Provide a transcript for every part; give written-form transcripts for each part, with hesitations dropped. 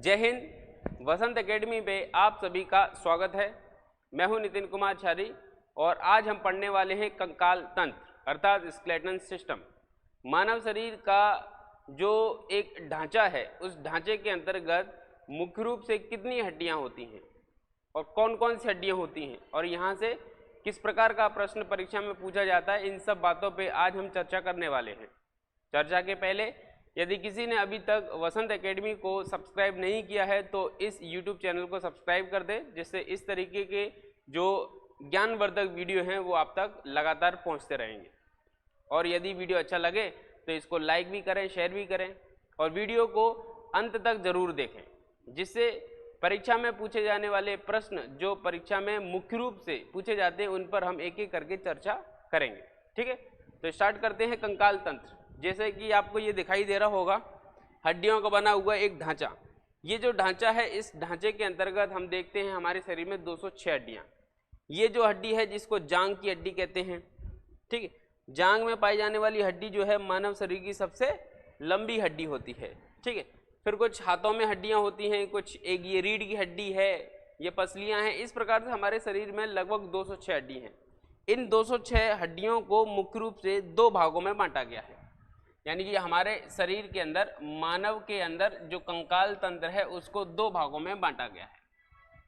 जय हिंद। वसंत एकेडमी पे आप सभी का स्वागत है। मैं हूं नितिन कुमार छारी और आज हम पढ़ने वाले हैं कंकाल तंत्र अर्थात स्केलेटन सिस्टम। मानव शरीर का जो एक ढांचा है उस ढांचे के अंतर्गत मुख्य रूप से कितनी हड्डियां होती हैं और कौन कौन सी हड्डियां होती हैं और यहाँ से किस प्रकार का प्रश्न परीक्षा में पूछा जाता है, इन सब बातों पे आज हम चर्चा करने वाले हैं। चर्चा के पहले यदि किसी ने अभी तक वसंत एकेडमी को सब्सक्राइब नहीं किया है तो इस YouTube चैनल को सब्सक्राइब कर दें, जिससे इस तरीके के जो ज्ञानवर्धक वीडियो हैं वो आप तक लगातार पहुंचते रहेंगे। और यदि वीडियो अच्छा लगे तो इसको लाइक भी करें, शेयर भी करें और वीडियो को अंत तक जरूर देखें, जिससे परीक्षा में पूछे जाने वाले प्रश्न जो परीक्षा में मुख्य रूप से पूछे जाते हैं उन पर हम एक एक करके चर्चा करेंगे। ठीक है, तो स्टार्ट करते हैं कंकाल तंत्र। जैसे कि आपको ये दिखाई दे रहा होगा, हड्डियों का बना हुआ एक ढांचा। ये जो ढांचा है, इस ढांचे के अंतर्गत हम देखते हैं हमारे शरीर में 206 हड्डियां। ये जो हड्डी है जिसको जांग की हड्डी कहते हैं। ठीक है, जांग में पाई जाने वाली हड्डी जो है मानव शरीर की सबसे लंबी हड्डी होती है। ठीक है, फिर कुछ हाथों में हड्डियां होती हैं, कुछ एक ये रीढ़ की हड्डी है, ये पसलियां हैं। इस प्रकार से हमारे शरीर में लगभग 206 हड्डी हैं। इन 206 हड्डियों को मुख्य रूप से दो भागों में बांटा गया है। यानी कि हमारे शरीर के अंदर, मानव के अंदर जो कंकाल तंत्र है उसको दो भागों में बांटा गया है।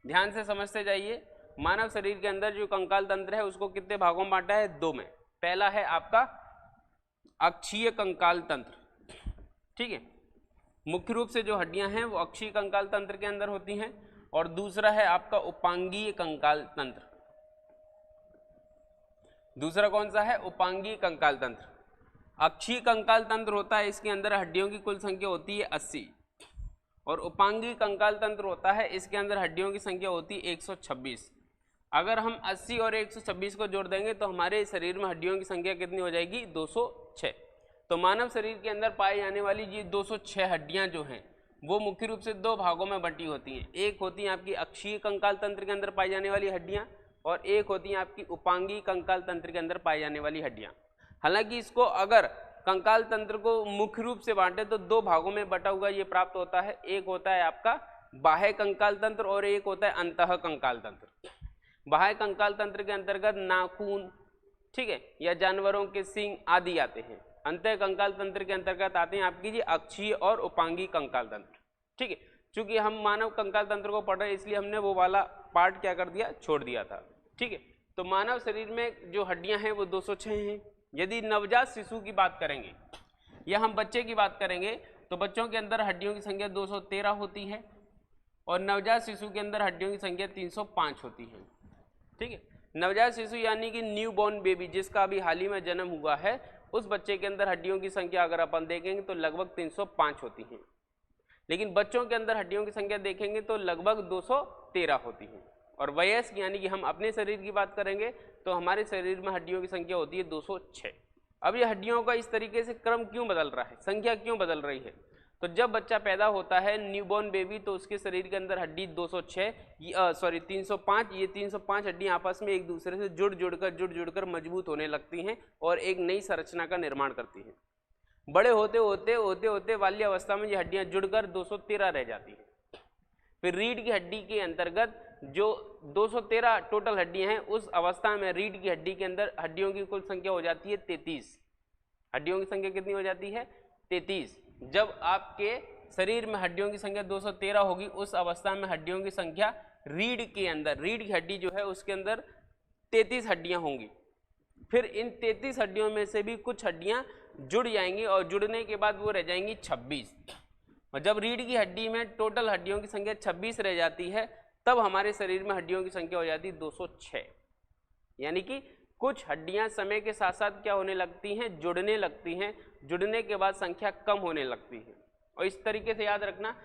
ध्यान से समझते जाइए, मानव शरीर के अंदर जो कंकाल तंत्र है उसको कितने भागों में बांटा है? दो में। पहला है आपका अक्षीय कंकाल तंत्र। ठीक है, मुख्य रूप से जो हड्डियां हैं वो अक्षीय कंकाल तंत्र के अंदर होती हैं। और दूसरा है आपका उपांगीय कंकाल तंत्र। दूसरा कौन सा है? उपांगीय कंकाल तंत्र। अक्षीय कंकाल तंत्र होता है, इसके अंदर हड्डियों की कुल संख्या होती है 80। और उपांगीय कंकाल तंत्र होता है, इसके अंदर हड्डियों की संख्या होती है 126। अगर हम 80 और 126 को जोड़ देंगे तो हमारे शरीर में हड्डियों की संख्या कितनी हो जाएगी? 206। तो मानव शरीर के अंदर पाई जाने वाली ये 206 हड्डियां जो हैं वो मुख्य रूप से दो भागों में बंटी होती हैं। एक होती है आपकी अक्षीय कंकाल तंत्र के अंदर पाई जाने वाली हड्डियां और एक होती है आपकी उपांगीय कंकाल तंत्र के अंदर पाई जाने वाली हड्डियां। हालांकि इसको अगर कंकाल तंत्र को मुख्य रूप से बांटे तो दो भागों में बटा हुआ ये प्राप्त होता है। एक होता है आपका बाह्य कंकाल तंत्र और एक होता है अंतः कंकाल तंत्र। बाह्य कंकाल तंत्र के अंतर्गत नाखून, ठीक है, या जानवरों के सींग आदि आते हैं। अंतः कंकाल तंत्र के अंतर्गत आते हैं आपकी जी अक्षीय और उपांगीय कंकाल तंत्र। ठीक है, चूंकि हम मानव कंकाल तंत्र को पढ़ रहे हैं इसलिए हमने वो वाला पार्ट क्या कर दिया? छोड़ दिया था। ठीक है, तो मानव शरीर में जो हड्डियां हैं वो 206 हैं। यदि नवजात शिशु की बात करेंगे या हम बच्चे की बात करेंगे तो बच्चों के अंदर हड्डियों की संख्या 213 होती है और नवजात शिशु के अंदर हड्डियों की संख्या 305 होती है। ठीक है, नवजात शिशु यानी कि न्यू बॉर्न बेबी, जिसका अभी हाल ही में जन्म हुआ है, उस बच्चे के अंदर हड्डियों की संख्या अगर अपन देखेंगे तो लगभग 305 होती है। लेकिन बच्चों के अंदर हड्डियों की संख्या देखेंगे तो लगभग 213 होती है। और वयस्क यानी कि हम अपने शरीर की बात करेंगे तो हमारे शरीर में हड्डियों की संख्या होती है 206। अब ये हड्डियों का इस तरीके से क्रम क्यों बदल रहा है, संख्या क्यों बदल रही है? तो जब बच्चा पैदा होता है न्यूबॉर्न बेबी तो उसके शरीर के अंदर हड्डी 305, ये 305 हड्डियां आपस में एक दूसरे से जुड़ जुड़कर मजबूत होने लगती हैं और एक नई संरचना का निर्माण करती हैं। बड़े होते होते बाल्यावस्था में ये हड्डियां जुड़कर 213 रह जाती हैं। फिर रीढ़ की हड्डी के अंतर्गत जो 213 टोटल हड्डियां हैं, उस अवस्था में रीढ़ की हड्डी के अंदर हड्डियों की कुल संख्या हो जाती है 33। हड्डियों की संख्या कितनी हो जाती है? 33। जब आपके शरीर में हड्डियों की संख्या 213 होगी उस अवस्था में हड्डियों की संख्या रीढ़ के अंदर, रीढ़ की हड्डी जो है उसके अंदर 33 हड्डियां होंगी। फिर इन 33 हड्डियों में से भी कुछ हड्डियां जुड़ जाएंगी और जुड़ने के बाद वो रह जाएंगी 26। और जब रीढ़ की हड्डी में टोटल हड्डियों की संख्या 26 रह जाती है तब हमारे शरीर में हड्डियों की संख्या हो जाती है 206। यानी कि कुछ हड्डियां समय के साथ साथ क्या होने लगती हैं? जुड़ने लगती हैं। जुड़ने के बाद संख्या कम होने लगती है। और इस तरीके से याद रखना,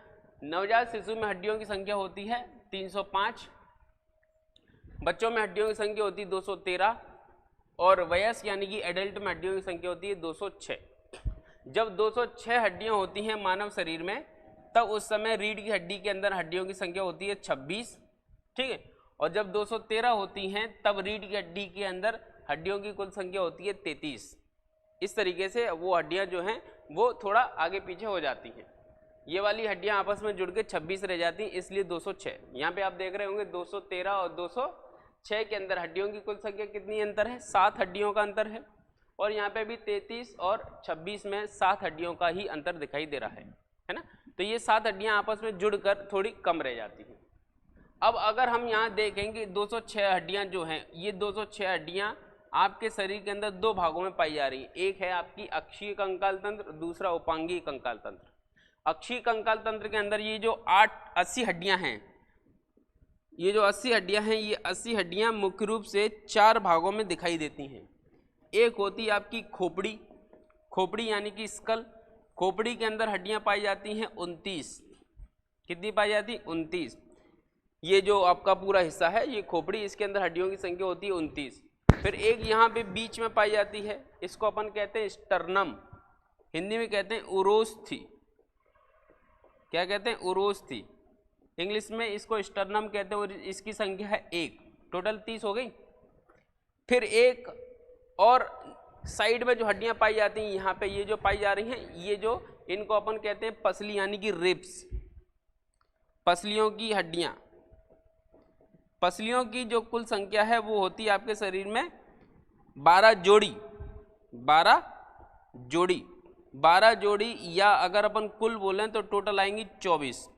नवजात शिशु में हड्डियों की संख्या होती है 305, बच्चों में हड्डियों की संख्या होती है 213 और वयस्क यानी कि एडल्ट में हड्डियों की संख्या होती है 206। जब 206 हड्डियां होती हैं मानव शरीर में तब उस समय रीढ़ की हड्डी के अंदर हड्डियों की संख्या होती है 26। ठीक है, और जब 213 होती हैं तब रीढ़ की हड्डी के अंदर हड्डियों की कुल संख्या होती है 33। इस तरीके से वो हड्डियां जो हैं वो थोड़ा आगे पीछे हो जाती हैं। ये वाली हड्डियां आपस में जुड़ के 26 रह जाती हैं, इसलिए 206। यहाँ पे आप देख रहे होंगे 213 और 206 के अंदर हड्डियों की कुल संख्या कितनी अंतर है? 7 हड्डियों का अंतर है। और यहाँ पे भी 33 और 26 में 7 हड्डियों का ही अंतर दिखाई दे रहा है ना। तो ये 7 हड्डियां आपस में जुड़कर थोड़ी कम रह जाती हैं। अब अगर हम यहाँ देखेंगे 206 हड्डियां जो हैं, ये 206 हड्डियां आपके शरीर के अंदर दो भागों में पाई जा रही हैं। एक है आपकी अक्षीय कंकाल तंत्र, दूसरा उपांगीय कंकाल तंत्र। अक्षीय कंकाल तंत्र के अंदर ये जो 80 हड्डियां हैं, ये जो 80 हड्डियां हैं, ये 80 हड्डियां मुख्य रूप से 4 भागों में दिखाई देती हैं। एक होती है आपकी खोपड़ी, खोपड़ी यानी कि स्कल। खोपड़ी के अंदर हड्डियां पाई जाती हैं 29। कितनी पाई जाती? 29। ये जो आपका पूरा हिस्सा है ये खोपड़ी, इसके अंदर हड्डियों की संख्या होती है 29। फिर एक यहाँ पे बीच में पाई जाती है, इसको अपन कहते हैं स्टर्नम, हिंदी में कहते हैं उरोस्थी। क्या कहते हैं? उरोस्थी। इंग्लिश में इसको स्टर्नम कहते हैं और इसकी संख्या है 1। टोटल 30 हो गई। फिर एक और साइड में जो हड्डियां पाई जाती हैं, यहाँ पे ये जो पाई जा रही हैं, ये जो इनको अपन कहते हैं पसली यानी कि रिब्स, पसलियों की हड्डियां। पसलियों की जो कुल संख्या है वो होती है आपके शरीर में 12 जोड़ी, 12 जोड़ी, 12 जोड़ी, या अगर अपन कुल बोलें तो टोटल आएंगी 24।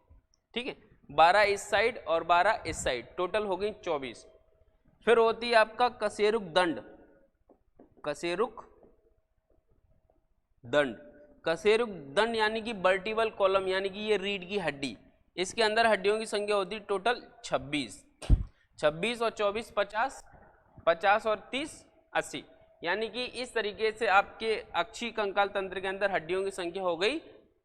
ठीक है, 12 इस साइड और 12 इस साइड, टोटल हो गई 24। फिर होती है आपका कशेरुक दंड, कशेरुक दंड। कशेरुक दंड यानी कि वर्टिबल कॉलम, यानी कि ये रीढ़ की हड्डी। इसके अंदर हड्डियों की संख्या होती है टोटल 26। 26 और 24 50, 50 और 30 80, यानी कि इस तरीके से आपके अक्षीय कंकाल तंत्र के अंदर हड्डियों की संख्या हो गई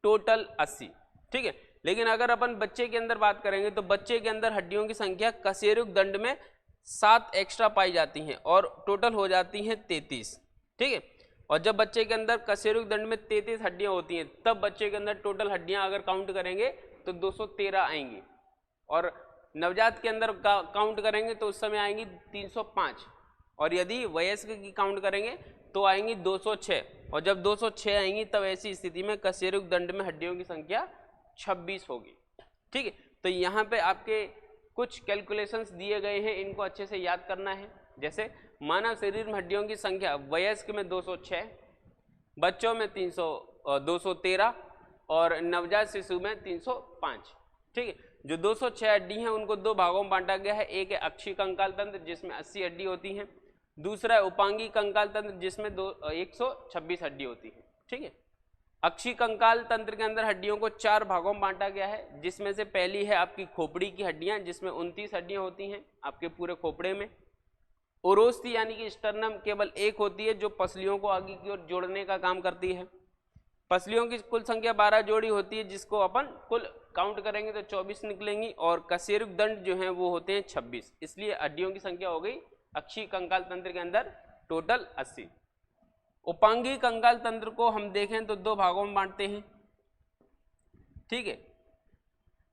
टोटल 80। ठीक है, लेकिन अगर अपन बच्चे के अंदर बात करेंगे तो बच्चे के अंदर हड्डियों की संख्या कशेरुक दंड में 7 एक्स्ट्रा पाई जाती हैं और टोटल हो जाती हैं 33। ठीक है, और जब बच्चे के अंदर कशेरुक दंड में 33 हड्डियां होती हैं, तब बच्चे के अंदर टोटल हड्डियां अगर काउंट करेंगे तो 213 आएंगी, और नवजात के अंदर काउंट करेंगे तो उस समय आएंगी 305, और यदि वयस्क की काउंट करेंगे तो आएंगी 206, और जब 206 आएंगी तब ऐसी स्थिति में कशेरुक दंड में हड्डियों की संख्या 26 होगी। ठीक है, तो यहाँ पे आपके कुछ कैलकुलेशंस दिए गए हैं, इनको अच्छे से याद करना है। जैसे मानव शरीर में हड्डियों की संख्या वयस्क में 206, बच्चों में 213 और नवजात शिशु में 305। ठीक है, जो 206 हड्डी हैं उनको दो भागों में बांटा गया है। एक है अक्षीय कंकाल तंत्र जिसमें 80 हड्डी होती हैं, दूसरा है उपांगीय कंकाल तंत्र जिसमें 126 हड्डी होती है। ठीक है, अक्षीय कंकाल तंत्र के अंदर हड्डियों को 4 भागों में बांटा गया है, जिसमें से पहली है आपकी खोपड़ी की हड्डियां जिसमें 29 हड्डियां होती हैं आपके पूरे खोपड़े में। उरोस्थी यानी कि स्टर्नम केवल एक होती है जो पसलियों को आगे की ओर जोड़ने का काम करती है। पसलियों की कुल संख्या 12 जोड़ी होती है, जिसको अपन कुल काउंट करेंगे तो 24 निकलेंगी, और कशेरुक दंड जो हैं वो होते हैं 26। इसलिए हड्डियों की संख्या हो गई अक्षीय कंकाल तंत्र के अंदर टोटल 80। उपांगीय कंकाल तंत्र को हम देखें तो दो भागों में बांटते हैं। ठीक है,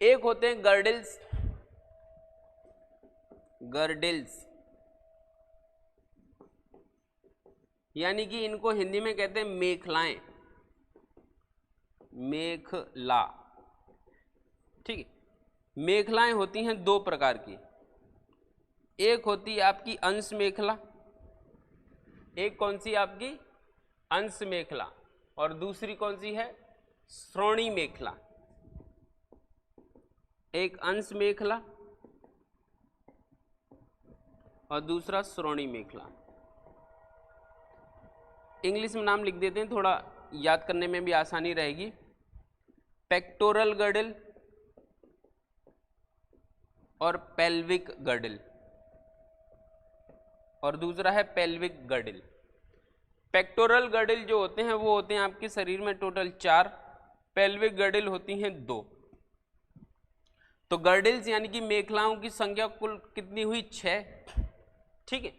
एक होते हैं गर्डिल्स, गर्डिल्स यानी कि इनको हिंदी में कहते हैं मेखलाएं, मेखला। ठीक है, मेखलाएं होती हैं 2 प्रकार की, एक होती है आपकी अंश मेखला, एक कौन सी आपकी अंश मेखला, और दूसरी कौन सी है श्रोणी मेखला। एक अंश मेखला और दूसरा श्रोणी मेखला। इंग्लिश में नाम लिख देते हैं, थोड़ा याद करने में भी आसानी रहेगी। पेक्टोरल गर्डल और पेल्विक गर्डल, और दूसरा है पेल्विक गर्डल। पेक्टोरल गर्डल जो होते हैं वो होते हैं आपके शरीर में टोटल 4, पेल्विक गर्डल होती हैं 2। तो गर्डल्स यानी कि मेखलाओं की संख्या कुल कितनी हुई 6। ठीक है,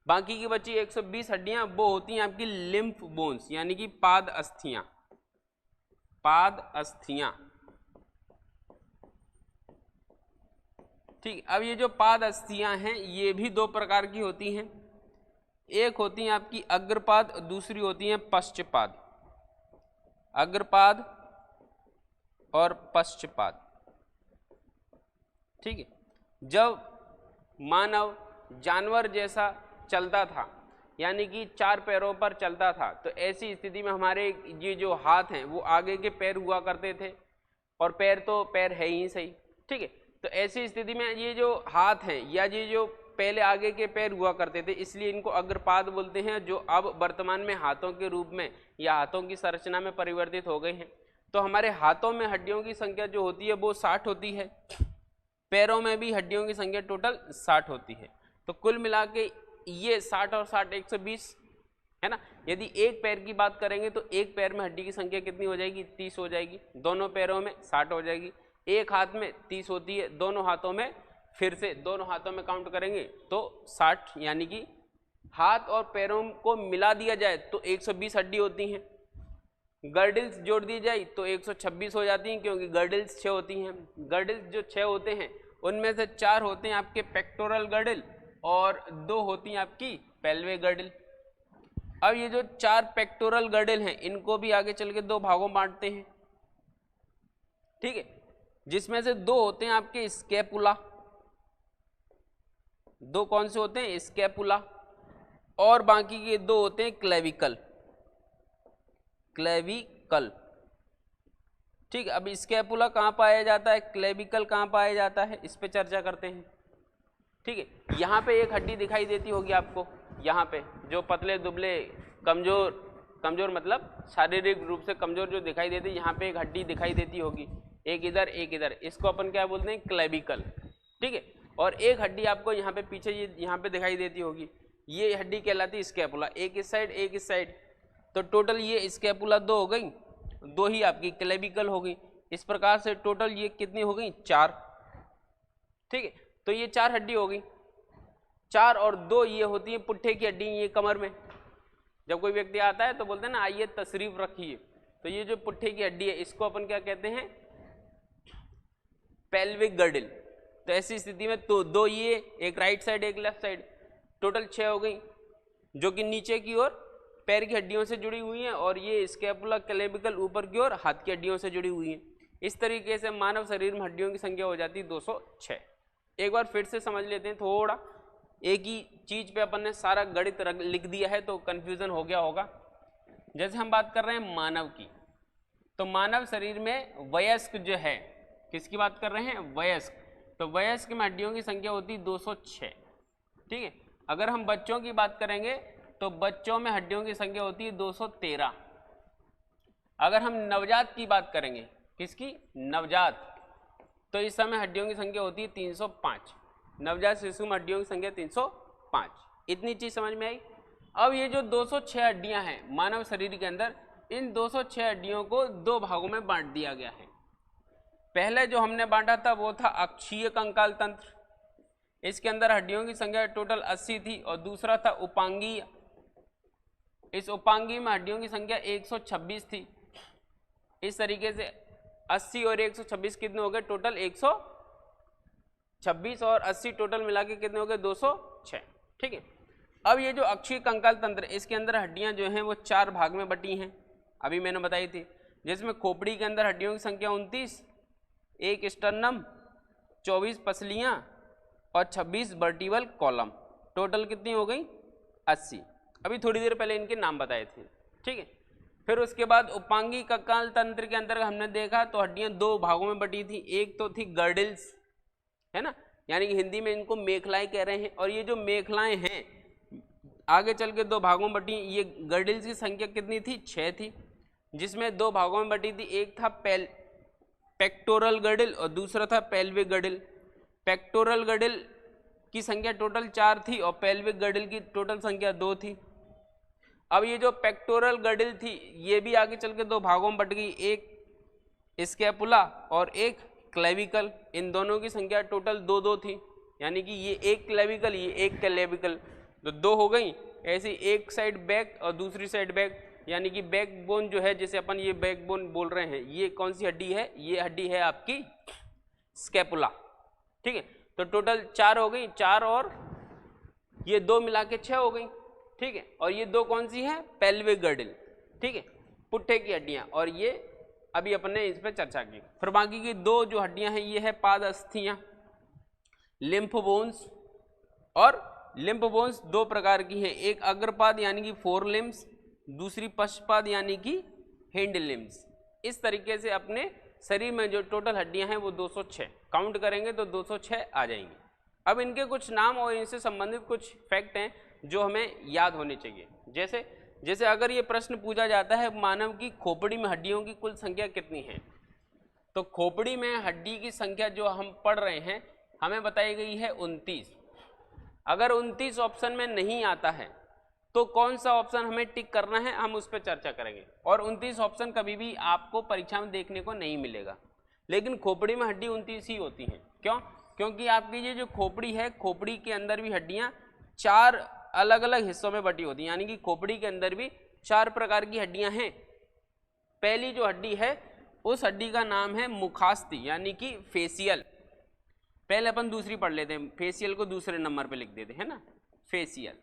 बाकी की बची 120 हड्डियां, वो होती हैं आपकी लिम्फ बोन्स यानी कि पाद अस्थियां, पाद अस्थियां। ठीक, अब ये जो पाद अस्थियां हैं ये भी 2 प्रकार की होती हैं, एक होती हैं आपकी अग्रपाद, दूसरी होती हैं पश्चपाद। अग्रपाद और पश्चपाद। ठीक है, जब मानव जानवर जैसा चलता था, यानी कि 4 पैरों पर चलता था, तो ऐसी स्थिति में हमारे ये जो हाथ हैं वो आगे के पैर हुआ करते थे, और पैर तो पैर है ही सही। ठीक है, तो ऐसी स्थिति में ये जो हाथ हैं या ये जो पहले आगे के पैर हुआ करते थे, इसलिए इनको अग्रपाद बोलते हैं, जो अब वर्तमान में हाथों के रूप में या हाथों की संरचना में परिवर्तित हो गए हैं। तो हमारे हाथों में हड्डियों की संख्या जो होती है वो 60 होती है, पैरों में भी हड्डियों की संख्या टोटल 60 होती है। तो कुल मिला के ये 60 और 60 120 है ना। यदि एक पैर की बात करेंगे तो एक पैर में हड्डी की संख्या कितनी हो जाएगी? 30 हो जाएगी। दोनों पैरों में 60 हो जाएगी। एक हाथ में 30 होती है, दोनों हाथों में फिर से दोनों हाथों में काउंट करेंगे तो 60, यानी कि हाथ और पैरों को मिला दिया जाए तो 120 हड्डी होती हैं। गर्डिल्स जोड़ दी जाए तो 126 हो जाती हैं, क्योंकि गर्डिल्स 6 होती हैं। गर्डिल्स जो 6 होते हैं उनमें से 4 होते हैं आपके पेक्टोरल गर्डिल और 2 होती हैं आपकी पेल्विक गर्डिल। अब ये जो 4 पेक्टोरल गर्डिल हैं इनको भी आगे चल के 2 भागों में बांटते हैं। ठीक है, जिसमें से 2 होते हैं आपके स्कैपुला, 2 कौन से होते हैं? स्कैपुला, और बाकी के 2 होते हैं क्लेविकल। क्लेविकल, ठीक है। अब स्कैपुला कहाँ पाया जाता है, क्लेविकल कहाँ पाया जाता है, इस पे चर्चा करते हैं। ठीक है, यहाँ पे एक हड्डी दिखाई देती होगी आपको, यहाँ पे जो पतले दुबले कमजोर मतलब शारीरिक रूप से कमजोर जो दिखाई देती है, यहाँ पे एक हड्डी दिखाई देती होगी, एक इधर एक इधर, इसको अपन क्या बोलते हैं? क्लेविकल। ठीक है, और एक हड्डी आपको यहाँ पे पीछे ये यहाँ पे दिखाई देती होगी, ये हड्डी कहलाती है स्कैपुला, एक इस साइड एक इस साइड। तो टोटल ये स्कैपुला 2 हो गई, 2 ही आपकी क्लेविकल हो गई। इस प्रकार से टोटल ये कितनी हो गई? 4। ठीक है, तो ये 4 हड्डी हो गई, 4 और 2 ये होती है पुट्ठे की हड्डी, ये कमर में। जब कोई व्यक्ति आता है तो बोलते हैं ना आइए तशरीफ रखिए, तो ये जो पुट्ठे की हड्डी है इसको अपन क्या कहते हैं? Pelvic girdle. तो ऐसी स्थिति में तो 2 ये, एक राइट साइड एक लेफ्ट साइड, टोटल 6 हो गई, जो कि नीचे की ओर पैर की हड्डियों से जुड़ी हुई हैं, और ये स्कैपुला क्लेविकल ऊपर की ओर हाथ की हड्डियों से जुड़ी हुई हैं। इस तरीके से मानव शरीर में हड्डियों की संख्या हो जाती है 206। एक बार फिर से समझ लेते हैं थोड़ा, एक ही चीज पे अपन ने सारा गणित लिख दिया है तो कंफ्यूजन हो गया होगा। जैसे हम बात कर रहे हैं मानव की, तो मानव शरीर में वयस्क जो है, किसकी बात कर रहे हैं? वयस्क। तो वयस्क में हड्डियों की संख्या होती है 206। ठीक है, अगर हम बच्चों की बात करेंगे तो बच्चों में हड्डियों की संख्या होती है 213। अगर हम नवजात की बात करेंगे, किसकी? नवजात, तो इस समय हड्डियों की संख्या होती है 305। नवजात शिशु में हड्डियों की संख्या 305। इतनी चीज समझ में आई। अब ये जो 206 हड्डियां हैं मानव शरीर के अंदर, इन 206 हड्डियों को 2 भागों में बांट दिया गया है। पहले जो हमने बांटा था वो था अक्षीय कंकाल तंत्र, इसके अंदर हड्डियों की संख्या टोटल 80 थी, और दूसरा था उपांगीय, इस उपांगीय में हड्डियों की संख्या 126 थी। इस तरीके से 80 और 126 कितने हो गए? टोटल 126, और 80 टोटल मिला के कितने हो गए? 206। ठीक है, अब ये जो अक्षीय कंकाल तंत्र, इसके अंदर हड्डियां जो हैं वो 4 भाग में बटी हैं, अभी मैंने बताई थी, जिसमें खोपड़ी के अंदर हड्डियों की संख्या 29, एक स्टर्नम, 24 पसलियां और 26 वर्टिबल कॉलम, टोटल कितनी हो गई? 80। अभी थोड़ी देर पहले इनके नाम बताए थे। ठीक है, फिर उसके बाद उपांगी कंकाल तंत्र के अंदर हमने देखा तो हड्डियां 2 भागों में बटी थी। एक तो थी गर्डिल्स, है ना, यानी कि हिंदी में इनको मेखलाएं कह रहे हैं, और ये जो मेखलाएं हैं आगे चल के 2 भागों में बटी। ये गर्डिल्स की संख्या कितनी थी? 6 थी, जिसमें 2 भागों में बटी थी। एक था पेक्टोरल गर्डिल और दूसरा था पेल्विक गर्डिल। पेक्टोरल गर्डिल की संख्या टोटल 4 थी और पेल्विक गर्डिल की टोटल संख्या 2 थी। अब ये जो पेक्टोरल गर्डिल थी ये भी आगे चल के 2 भागों में बट गई, एक स्कैपुला और एक क्लेविकल। इन दोनों की संख्या टोटल 2-2 थी, यानी कि ये एक क्लेविकल ये एक क्लेविकल, तो 2 हो गई। ऐसी एक साइड बैक और दूसरी साइड बैक, यानी कि बैकबोन जो है, जैसे अपन ये बैकबोन बोल रहे हैं, ये कौन सी हड्डी है? ये हड्डी है आपकी स्कैपुला। ठीक है, तो टोटल 4 हो गई, 4 और ये 2 मिला के 6 हो गई। ठीक है, और ये 2 कौन सी है? Pelvic girdle. ठीक है, पुट्ठे की हड्डियां, और ये अभी अपन ने इस पर चर्चा की। फिर बाकी की दो जो हड्डियां हैं ये है पाद अस्थियां, लिम्फ बोन्स। और लिम्फ बोन्स दो प्रकार की हैं, एक अग्रपाद यानी कि 4 लिम्स, दूसरी पश्चपाद यानी कि हिंड लिम्स। इस तरीके से अपने शरीर में जो टोटल हड्डियां हैं वो 206, काउंट करेंगे तो 206 आ जाएंगी। अब इनके कुछ नाम और इनसे संबंधित कुछ फैक्ट हैं जो हमें याद होने चाहिए। जैसे अगर ये प्रश्न पूछा जाता है मानव की खोपड़ी में हड्डियों की कुल संख्या कितनी है, तो खोपड़ी में हड्डी की संख्या जो हम पढ़ रहे हैं हमें बताई गई है 29। अगर 29 ऑप्शन में नहीं आता है तो कौन सा ऑप्शन हमें टिक करना है हम उस पर चर्चा करेंगे। और 29 ऑप्शन कभी भी आपको परीक्षा में देखने को नहीं मिलेगा, लेकिन खोपड़ी में हड्डी 29 ही होती हैं। क्यों? क्योंकि आपकी ये जो खोपड़ी है, खोपड़ी के अंदर भी हड्डियां 4 अलग अलग हिस्सों में बटी होती हैं, यानी कि खोपड़ी के अंदर भी 4 प्रकार की हड्डियां हैं। पहली जो हड्डी है उस हड्डी का नाम है मुखास्ती यानी कि फेसियल। पहले अपन दूसरी पढ़ लेते हैं, फेसियल को दूसरे नंबर पे लिख देते हैं ना, फेसियल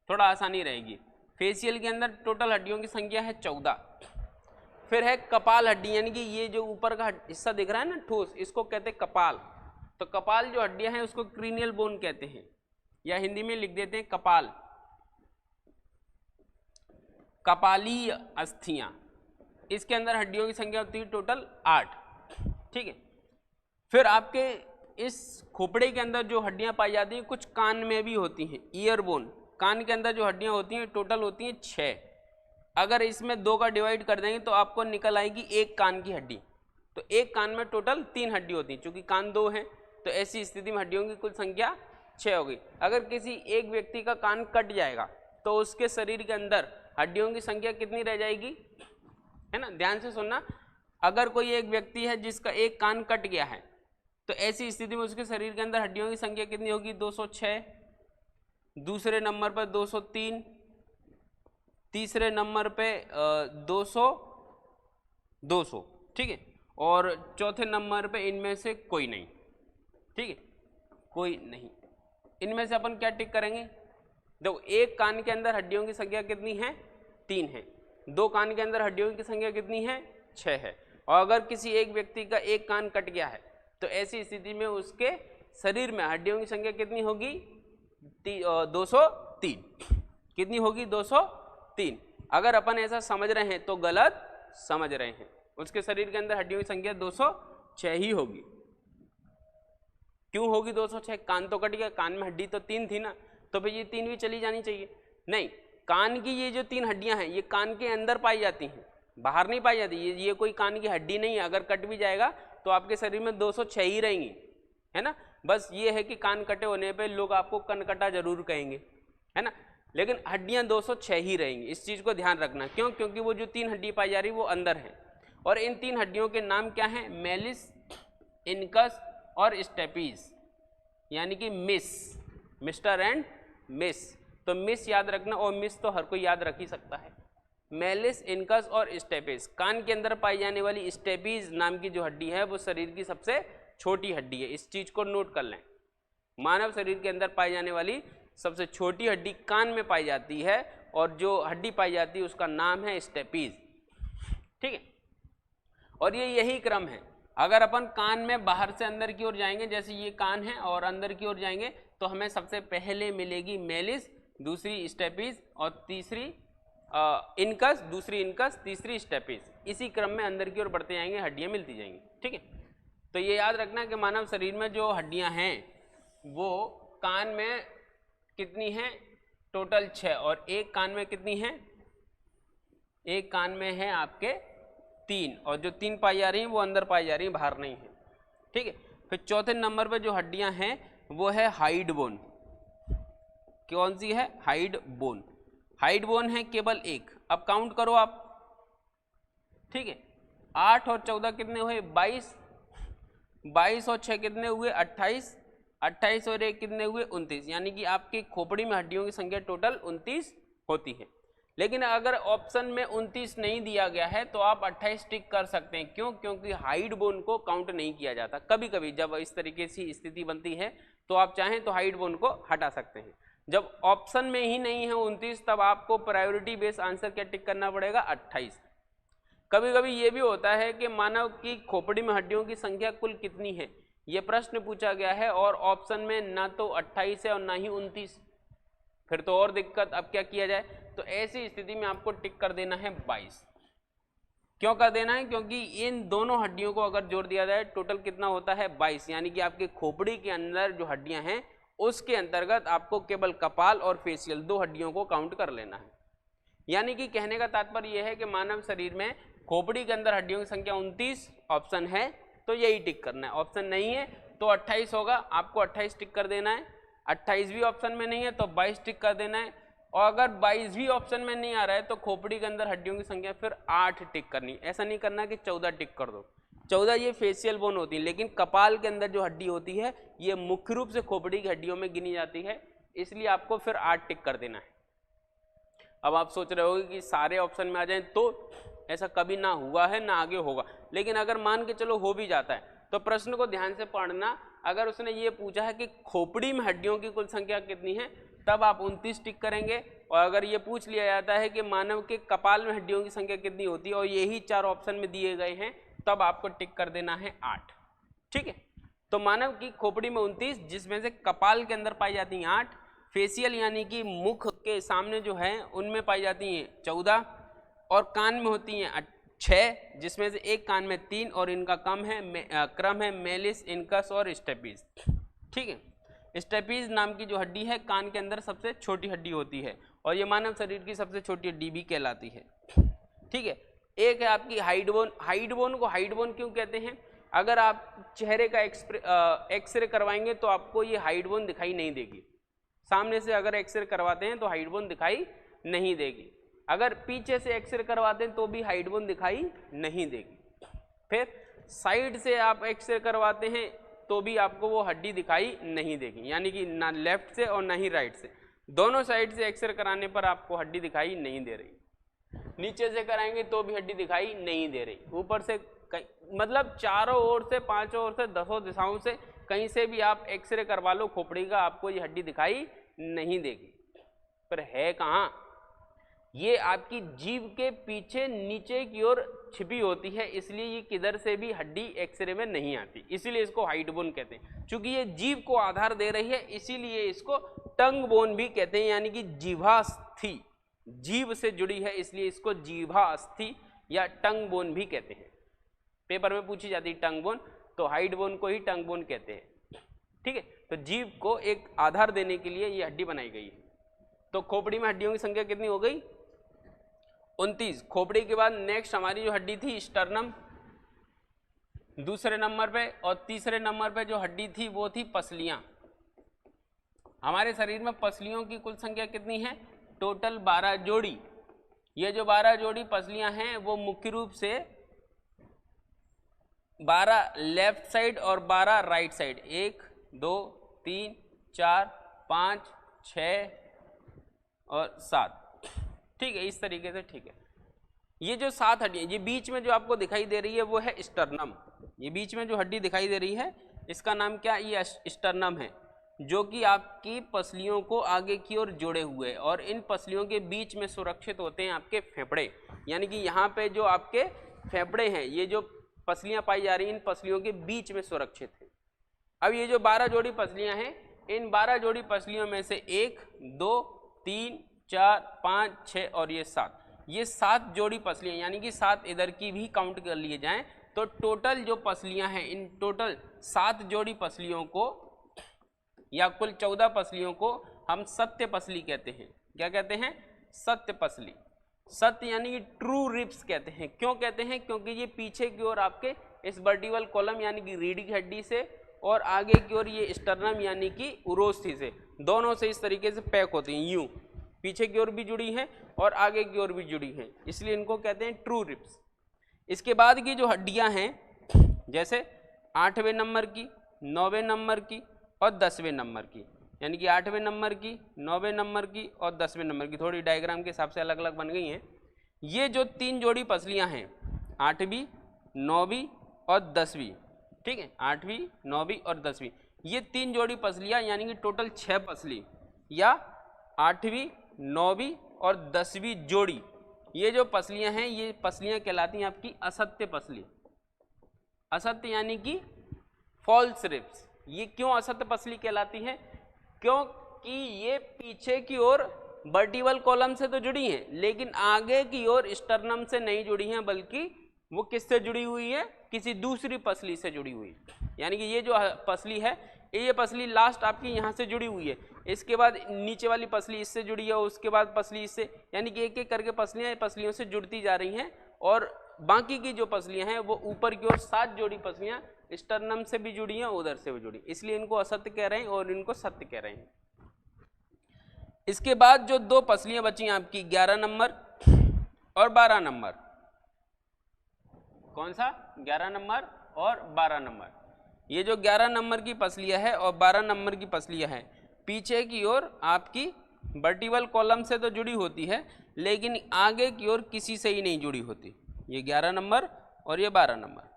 थोड़ा आसानी रहेगी। फेसियल के अंदर टोटल हड्डियों की संख्या है 14। फिर है कपाल हड्डी, यानी कि ये जो ऊपर का हिस्सा दिख रहा है ना ठोस, इसको कहते हैं कपाल। तो कपाल जो हड्डियां हैं उसको क्रीनियल बोन कहते हैं, या हिंदी में लिख देते हैं कपाल, कपालीय अस्थियां। इसके अंदर हड्डियों की संख्या होती है टोटल 8। ठीक है। फिर आपके इस खोपड़े के अंदर जो हड्डियां पाई जाती हैं कुछ कान में भी होती हैं, ईयर बोन। कान के अंदर जो हड्डियां होती हैं टोटल होती हैं 6। अगर इसमें 2 का डिवाइड कर देंगे तो आपको निकल आएगी एक कान की हड्डी। तो एक कान में टोटल 3 हड्डी होती हैं, चूंकि कान 2 हैं तो ऐसी स्थिति में हड्डियों की कुल संख्या 6 होगी। अगर किसी एक व्यक्ति का कान कट जाएगा तो उसके शरीर के अंदर हड्डियों की संख्या कितनी रह जाएगी, है ना, ध्यान से सुनना। अगर कोई एक व्यक्ति है जिसका एक कान कट गया है तो ऐसी स्थिति में उसके शरीर के अंदर हड्डियों की संख्या कितनी होगी, 206। दूसरे नंबर पर 203, तीसरे नंबर पे 200। ठीक है। और चौथे नंबर पे इनमें से कोई नहीं। ठीक है, कोई नहीं। इनमें से अपन क्या टिक करेंगे, देखो एक कान के अंदर हड्डियों की संख्या कितनी है, 3 है। 2 कान के अंदर हड्डियों की संख्या कितनी है, 6 है। और अगर किसी एक व्यक्ति का एक कान कट गया है तो ऐसी स्थिति में उसके शरीर में हड्डियों की संख्या कितनी होगी, 203। कितनी होगी, 203। अगर अपन ऐसा समझ रहे हैं तो गलत समझ रहे हैं, उसके शरीर के अंदर हड्डियों की संख्या 206 ही होगी। क्यों होगी 206? कान तो कट गया, कान में हड्डी तो 3 थी ना, तो फिर ये 3 भी चली जानी चाहिए। नहीं, कान की ये जो 3 हड्डियां हैं ये कान के अंदर पाई जाती हैं, बाहर नहीं पाई जाती। ये कोई कान की हड्डी नहीं है, अगर कट भी जाएगा तो आपके शरीर में 206 ही रहेंगी, है ना। बस ये है कि कान कटे होने पे लोग आपको कनकटा जरूर कहेंगे, है ना, लेकिन हड्डियां 206 ही रहेंगी। इस चीज़ को ध्यान रखना। क्यों? क्योंकि वो जो 3 हड्डी पाई जा रही है वो अंदर है। और इन 3 हड्डियों के नाम क्या हैं, मेलिस, इनकस और स्टेपीज, यानी कि मिस, मिस्टर एंड मिस। तो मिस याद रखना, और मिस तो हर कोई याद रख ही सकता है। मेलिस, इनकस और स्टेपीज। कान के अंदर पाई जाने वाली स्टेपीज नाम की जो हड्डी है वो शरीर की सबसे छोटी हड्डी है। इस चीज को नोट कर लें, मानव शरीर के अंदर पाई जाने वाली सबसे छोटी हड्डी कान में पाई जाती है, और जो हड्डी पाई जाती है उसका नाम है स्टेपीज। ठीक है। और ये यही क्रम है। अगर अपन कान में बाहर से अंदर की ओर जाएंगे, जैसे ये कान है और अंदर की ओर जाएंगे, तो हमें सबसे पहले मिलेगी मेलिस, दूसरी स्टेपीज और तीसरी इनकस, दूसरी इनकस, तीसरी स्टेपीज। इसी क्रम में अंदर की ओर बढ़ते जाएंगे, हड्डियां मिलती जाएंगी। ठीक है। तो ये याद रखना कि मानव शरीर में जो हड्डियां हैं वो कान में कितनी हैं, टोटल 6, और एक कान में कितनी हैं, एक कान में है आपके 3, और जो 3 पाई जा रही हैं वो अंदर पाई जा रही हैं, बाहर नहीं है। ठीक है। फिर चौथे नंबर पे जो हड्डियां हैं वो है हाइड बोन। कौन सी है, हाइड बोन। हाइड बोन है केवल एक। अब काउंट करो आप। ठीक है। 8 और 14 कितने हुए, 22। 22 और 6 कितने हुए, 28। 28 और 1 कितने हुए, 29। यानी कि आपकी खोपड़ी में हड्डियों की संख्या टोटल 29 होती है। लेकिन अगर ऑप्शन में 29 नहीं दिया गया है तो आप 28 टिक कर सकते हैं। क्यों? क्योंकि हाइड बोन को काउंट नहीं किया जाता। कभी कभी जब इस तरीके की स्थिति बनती है तो आप चाहें तो हाइड बोन को हटा सकते हैं। जब ऑप्शन में ही नहीं है 29, तब आपको प्रायोरिटी बेस आंसर क्या टिक करना पड़ेगा, 28। कभी कभी ये भी होता है कि मानव की खोपड़ी में हड्डियों की संख्या कुल कितनी है, ये प्रश्न पूछा गया है और ऑप्शन में ना तो 28 है और ना ही 29, फिर तो और दिक्कत। अब क्या किया जाए, तो ऐसी स्थिति में आपको टिक कर देना है 22। क्यों कर देना है, क्योंकि इन दोनों हड्डियों को अगर जोड़ दिया जाए टोटल कितना होता है 22, यानी कि आपके खोपड़ी के अंदर जो हड्डियां हैं उसके अंतर्गत आपको केवल कपाल और फेशियल 2 हड्डियों को काउंट कर लेना है। यानी कि कहने का तात्पर्य यह है कि मानव शरीर में खोपड़ी के अंदर हड्डियों की संख्या 29 ऑप्शन है तो यही टिक करना है, ऑप्शन नहीं है तो 28 होगा, आपको 28 टिक कर देना है। 28 भी ऑप्शन में नहीं है तो 22 टिक कर देना है, और अगर 22 भी ऑप्शन में नहीं आ रहा है तो खोपड़ी के अंदर हड्डियों की संख्या फिर 8 टिक करनी। ऐसा नहीं करना कि 14 टिक कर दो, 14 ये फेशियल बोन होती है, लेकिन कपाल के अंदर जो हड्डी होती है ये मुख्य रूप से खोपड़ी की हड्डियों में गिनी जाती है, इसलिए आपको फिर 8 टिक कर देना है। अब आप सोच रहे होगे कि सारे ऑप्शन में आ जाएं, तो ऐसा कभी ना हुआ है ना आगे होगा, लेकिन अगर मान के चलो हो भी जाता है तो प्रश्न को ध्यान से पढ़ना। अगर उसने ये पूछा है कि खोपड़ी में हड्डियों की कुल संख्या कितनी है, तब आप 29 टिक करेंगे, और अगर ये पूछ लिया जाता है कि मानव के कपाल में हड्डियों की संख्या कितनी होती है और यही 4 ऑप्शन में दिए गए हैं, तब आपको टिक कर देना है 8। ठीक है, तो मानव की खोपड़ी में 29, जिसमें से कपाल के अंदर पाई जाती हैं 8, फेशियल यानी कि मुख के सामने जो है उनमें पाई जाती हैं 14, और कान में होती हैं 6, जिसमें से एक कान में 3, और इनका क्रम है मेलिस, इनकस और स्टेपीज। ठीक है, स्टेपीज नाम की जो हड्डी है कान के अंदर सबसे छोटी हड्डी होती है, और ये मानव शरीर की सबसे छोटी हड्डी भी कहलाती है। ठीक है, एक है आपकी हाइड बोन। हाइड बोन को हाइड बोन क्यों कहते हैं, अगर आप चेहरे का एक्सरे करवाएंगे तो आपको ये हाइड बोन दिखाई नहीं देगी। सामने से अगर एक्सरे करवाते हैं तो हाइड बोन दिखाई नहीं देगी, अगर पीछे से एक्सरे करवाते हैं तो भी हाइड बोन दिखाई नहीं देगी, फिर साइड से आप एक्सरे करवाते हैं तो भी आपको वो हड्डी दिखाई नहीं देगी, यानी कि ना लेफ्ट से और ना ही राइट से, दोनों साइड से एक्सरे कराने पर आपको हड्डी दिखाई नहीं दे रही। नीचे से कराएंगे तो भी हड्डी दिखाई नहीं दे रही, ऊपर से मतलब चारों ओर से, पांचों ओर से, 10 दिशाओं से कहीं से भी आप एक्सरे करवा लो खोपड़ी का, आपको ये हड्डी दिखाई नहीं देगी। पर है कहाँ, ये आपकी जीभ के पीछे नीचे की ओर छिपी होती है, इसलिए ये किधर से भी हड्डी एक्सरे में नहीं आती, इसीलिए इसको हाइड बोन कहते हैं। चूंकि ये जीभ को आधार दे रही है इसीलिए इसको टंग बोन भी कहते हैं, यानी कि जीभास्थि, जीभ से जुड़ी है इसलिए इसको जीभास्थि या टंग बोन भी कहते हैं। पेपर में पूछी जाती है टंग बोन, तो हाइड बोन को ही टंग बोन कहते हैं। ठीक है, तो जीभ को एक आधार देने के लिए ये हड्डी बनाई गई है। तो खोपड़ी में हड्डियों की संख्या कितनी हो गई, 29। खोपड़ी के बाद नेक्स्ट हमारी जो हड्डी थी स्टर्नम दूसरे नंबर पे, और तीसरे नंबर पे जो हड्डी थी वो थी पसलियां। हमारे शरीर में पसलियों की कुल संख्या कितनी है, टोटल 12 जोड़ी। ये जो 12 जोड़ी पसलियां हैं वो मुख्य रूप से 12 लेफ्ट साइड और 12 राइट साइड, 1 2 3 4 5 6 और 7। ठीक है, इस तरीके से। ठीक है, ये जो 7 हड्डियां, ये बीच में जो आपको दिखाई दे रही है वो है स्टर्नम। ये बीच में जो हड्डी दिखाई दे रही है इसका नाम क्या, ये स्टर्नम है, जो कि आपकी पसलियों को आगे की ओर जोड़े हुए है, और इन पसलियों के बीच में सुरक्षित होते हैं आपके फेफड़े, यानी कि यहाँ पे जो आपके फेफड़े हैं, ये जो पसलियां पाई जा रही हैं इन पसलियों के बीच में सुरक्षित है। अब ये जो 12 जोड़ी पसलियां हैं, इन 12 जोड़ी पसलियों में से 1 2 3 4 5 6 और ये 7, ये 7 जोड़ी पसलियां, यानी कि 7 इधर की भी काउंट कर लिए जाएं तो टोटल जो पसलियां हैं, इन टोटल 7 जोड़ी पसलियों को या कुल 14 पसलियों को हम सत्य पसली कहते हैं। क्या कहते हैं, सत्य पसली। सत्य यानी कि ट्रू रिब्स कहते हैं। क्यों कहते हैं, क्योंकि ये पीछे की ओर आपके इस वर्टिकल कॉलम यानी कि रीढ़ की हड्डी से और आगे की ओर ये स्टर्नम यानी कि उरोस्थि से, दोनों से इस तरीके से पैक होती हैं, यूं पीछे की ओर भी जुड़ी हैं और आगे की ओर भी जुड़ी हैं, इसलिए इनको कहते हैं ट्रू रिब्स। इसके बाद की जो हड्डियां हैं, जैसे 8वें नंबर की, 9वें नंबर की और 10वें नंबर की, यानी कि 8वें नंबर की, 9वें नंबर की और 10वें नंबर की, थोड़ी डायग्राम के हिसाब से अलग अलग बन गई हैं। ये जो 3 जोड़ी पसलियां हैं, 8वीं 9वीं और 10वीं, ठीक है, 8वीं 9वीं और 10वीं, ये 3 जोड़ी पसलियां यानी कि टोटल 6 पसली या 8वीं 9वीं और 10वीं जोड़ी, ये जो पसलियां हैं ये पसलियां कहलाती हैं आपकी असत्य पसली। असत्य यानी कि फॉल्स रिब्स। ये क्यों असत्य पसली कहलाती है? क्योंकि ये पीछे की ओर वर्टिकल कॉलम से तो जुड़ी हैं, लेकिन आगे की ओर स्टर्नम से नहीं जुड़ी हैं, बल्कि वो किससे जुड़ी हुई है? किसी दूसरी पसली से जुड़ी हुई। यानी कि ये जो पसली है, ये पसली लास्ट आपकी यहाँ से जुड़ी हुई है, इसके बाद नीचे वाली पसली इससे जुड़ी है, उसके बाद पसली इससे, यानी कि एक एक करके पसलियों से जुड़ती जा रही हैं। और बाकी की जो पसलियां हैं वो ऊपर की ओर 7 जोड़ी पसलियां स्टर्नम से भी जुड़ी हैं, उधर से भी जुड़ी, इसलिए इनको असत्य कह रहे हैं और इनको सत्य कह रहे हैं। इसके बाद जो 2 पसलियां बची हैं आपकी 11 नंबर और 12 नंबर। कौन सा? 11 नंबर और 12 नंबर। ये जो 11 नंबर की पसलियां है और 12 नंबर की पसलियां है, पीछे की ओर आपकी वर्टिकल कॉलम से तो जुड़ी होती है, लेकिन आगे की ओर किसी से ही नहीं जुड़ी होती। ये 11 नंबर और ये 12 नंबर,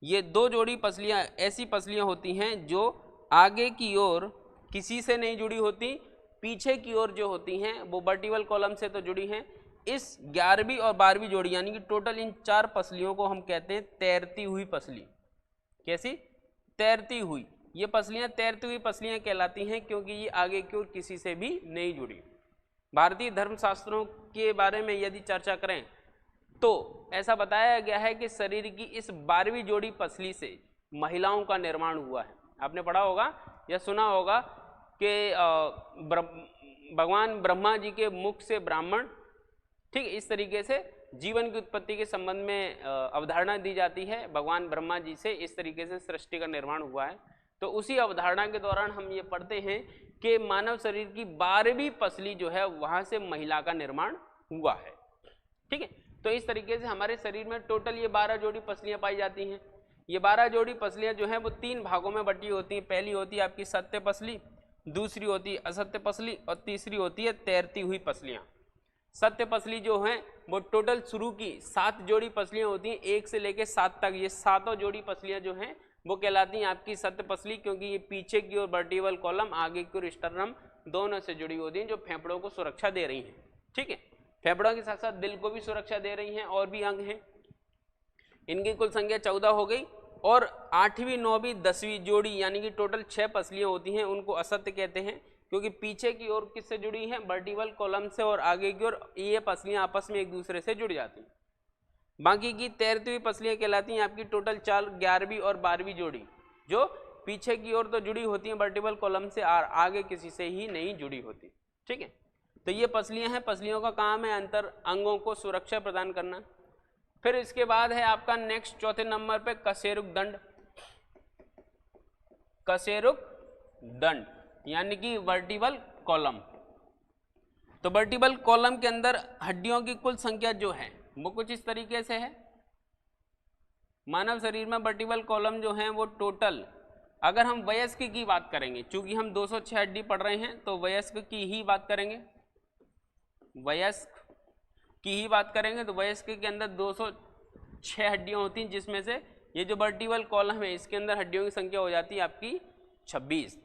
ये 2 जोड़ी पसलियां ऐसी पसलियां होती हैं जो आगे की ओर किसी से नहीं जुड़ी होती, पीछे की ओर जो होती हैं वो वर्टिकल कॉलम से तो जुड़ी हैं। इस 11वीं और 12वीं जोड़ी यानी कि टोटल इन 4 पसलियों को हम कहते हैं तैरती हुई पसली। कैसी? तैरती हुई। ये पसलियां तैरती हुई पसलियां कहलाती हैं क्योंकि ये आगे की ओर किसी से भी नहीं जुड़ी। भारतीय धर्मशास्त्रों के बारे में यदि चर्चा करें तो ऐसा बताया गया है कि शरीर की इस 12वीं जोड़ी पसली से महिलाओं का निर्माण हुआ है। आपने पढ़ा होगा या सुना होगा कि भगवान ब्रह्मा जी के मुख से ब्राह्मण, ठीक, इस तरीके से जीवन की उत्पत्ति के संबंध में अवधारणा दी जाती है। भगवान ब्रह्मा जी से इस तरीके से सृष्टि का निर्माण हुआ है। तो उसी अवधारणा के दौरान हम ये पढ़ते हैं कि मानव शरीर की 12वीं पसली जो है वहां से महिला का निर्माण हुआ है। ठीक है, तो इस तरीके से हमारे शरीर में टोटल ये 12 जोड़ी पसलियां पाई जाती हैं। ये 12 जोड़ी पसलियां जो हैं वो 3 भागों में बटी होती हैं। पहली होती है आपकी सत्य पसली, दूसरी होती है असत्य पसली और तीसरी होती है तैरती हुई पसलियां। सत्य पसली जो है वो टोटल शुरू की 7 जोड़ी पसलियां होती हैं, 1 से लेकर 7 तक। ये 7 जोड़ी पसलियां जो हैं वो कहलाती हैं आपकी सत्य पसली, क्योंकि ये पीछे की ओर वर्टिकल कॉलम, आगे की ओर स्टर्नम दोनों से जुड़ी होती हैं, जो फेफड़ों को सुरक्षा दे रही हैं। ठीक है, फेफड़ों के साथ साथ दिल को भी सुरक्षा दे रही हैं, और भी अंग हैं। इनकी कुल संख्या 14 हो गई। और 8वीं 9वीं 10वीं जोड़ी यानी कि टोटल 6 पसलियां होती हैं, उनको असत्य कहते हैं, क्योंकि पीछे की ओर किससे जुड़ी हैं? वर्टिकल कॉलम से, और आगे की ओर ये पसलियां आपस में एक दूसरे से जुड़ जाती हैं। बाकी की तैरती हुई पसलियां कहलाती हैं आपकी टोटल 4 11वीं और 12वीं जोड़ी, जो पीछे की ओर तो जुड़ी होती हैं वर्टिकल कॉलम से, और आगे किसी से ही नहीं जुड़ी होती। ठीक है, तो ये पसलियां हैं। पसलियों का काम है अंतर अंगों को सुरक्षा प्रदान करना। फिर इसके बाद है आपका नेक्स्ट चौथे नंबर पे कशेरुक दंड। कशेरुक दंड यानी कि वर्टिकल कॉलम। तो वर्टिकल कॉलम के अंदर हड्डियों की कुल संख्या जो है वो कुछ इस तरीके से है। मानव शरीर में वर्टिकल कॉलम जो है वो टोटल, अगर हम वयस्क की बात करेंगे, चूंकि हम 206 हड्डी पढ़ रहे हैं तो वयस्क की ही बात करेंगे, वयस्क की ही बात करेंगे, तो वयस्क के अंदर 206 हड्डियां होती हैं, जिसमें से ये जो वर्टिकल कॉलम है इसके अंदर हड्डियों की संख्या हो जाती है आपकी 26।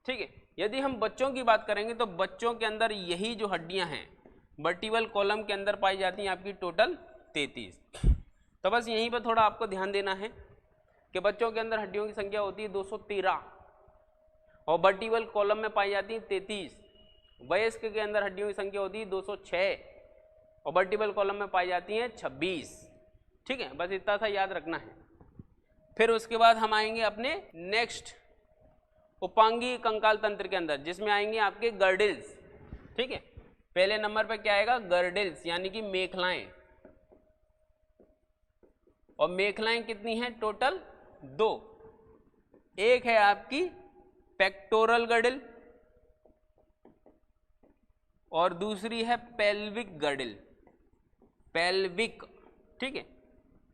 ठीक है, यदि हम बच्चों की बात करेंगे तो बच्चों के अंदर यही जो हड्डियां हैं वर्टिकल कॉलम के अंदर पाई जाती हैं आपकी टोटल 33। तो बस यहीं पर थोड़ा आपको ध्यान देना है कि बच्चों के अंदर हड्डियों की संख्या होती है 213 और वर्टिकल कॉलम में पाई जाती है 33। वयस्क के अंदर हड्डियों की संख्या होती है 206 और वर्टिकल कॉलम में पाई जाती है 26। ठीक है, बस इतना सा याद रखना है। फिर उसके बाद हम आएंगे अपने नेक्स्ट उपांगी कंकाल तंत्र के अंदर, जिसमें आएंगे आपके गर्डिल्स। ठीक है, पहले नंबर पे क्या आएगा? गर्डिल्स यानी कि मेखलाएं। और मेखलाएं कितनी हैं? टोटल 2। एक है आपकी पेक्टोरल गर्डिल और दूसरी है पेल्विक गर्डिल। पेल्विक, ठीक है,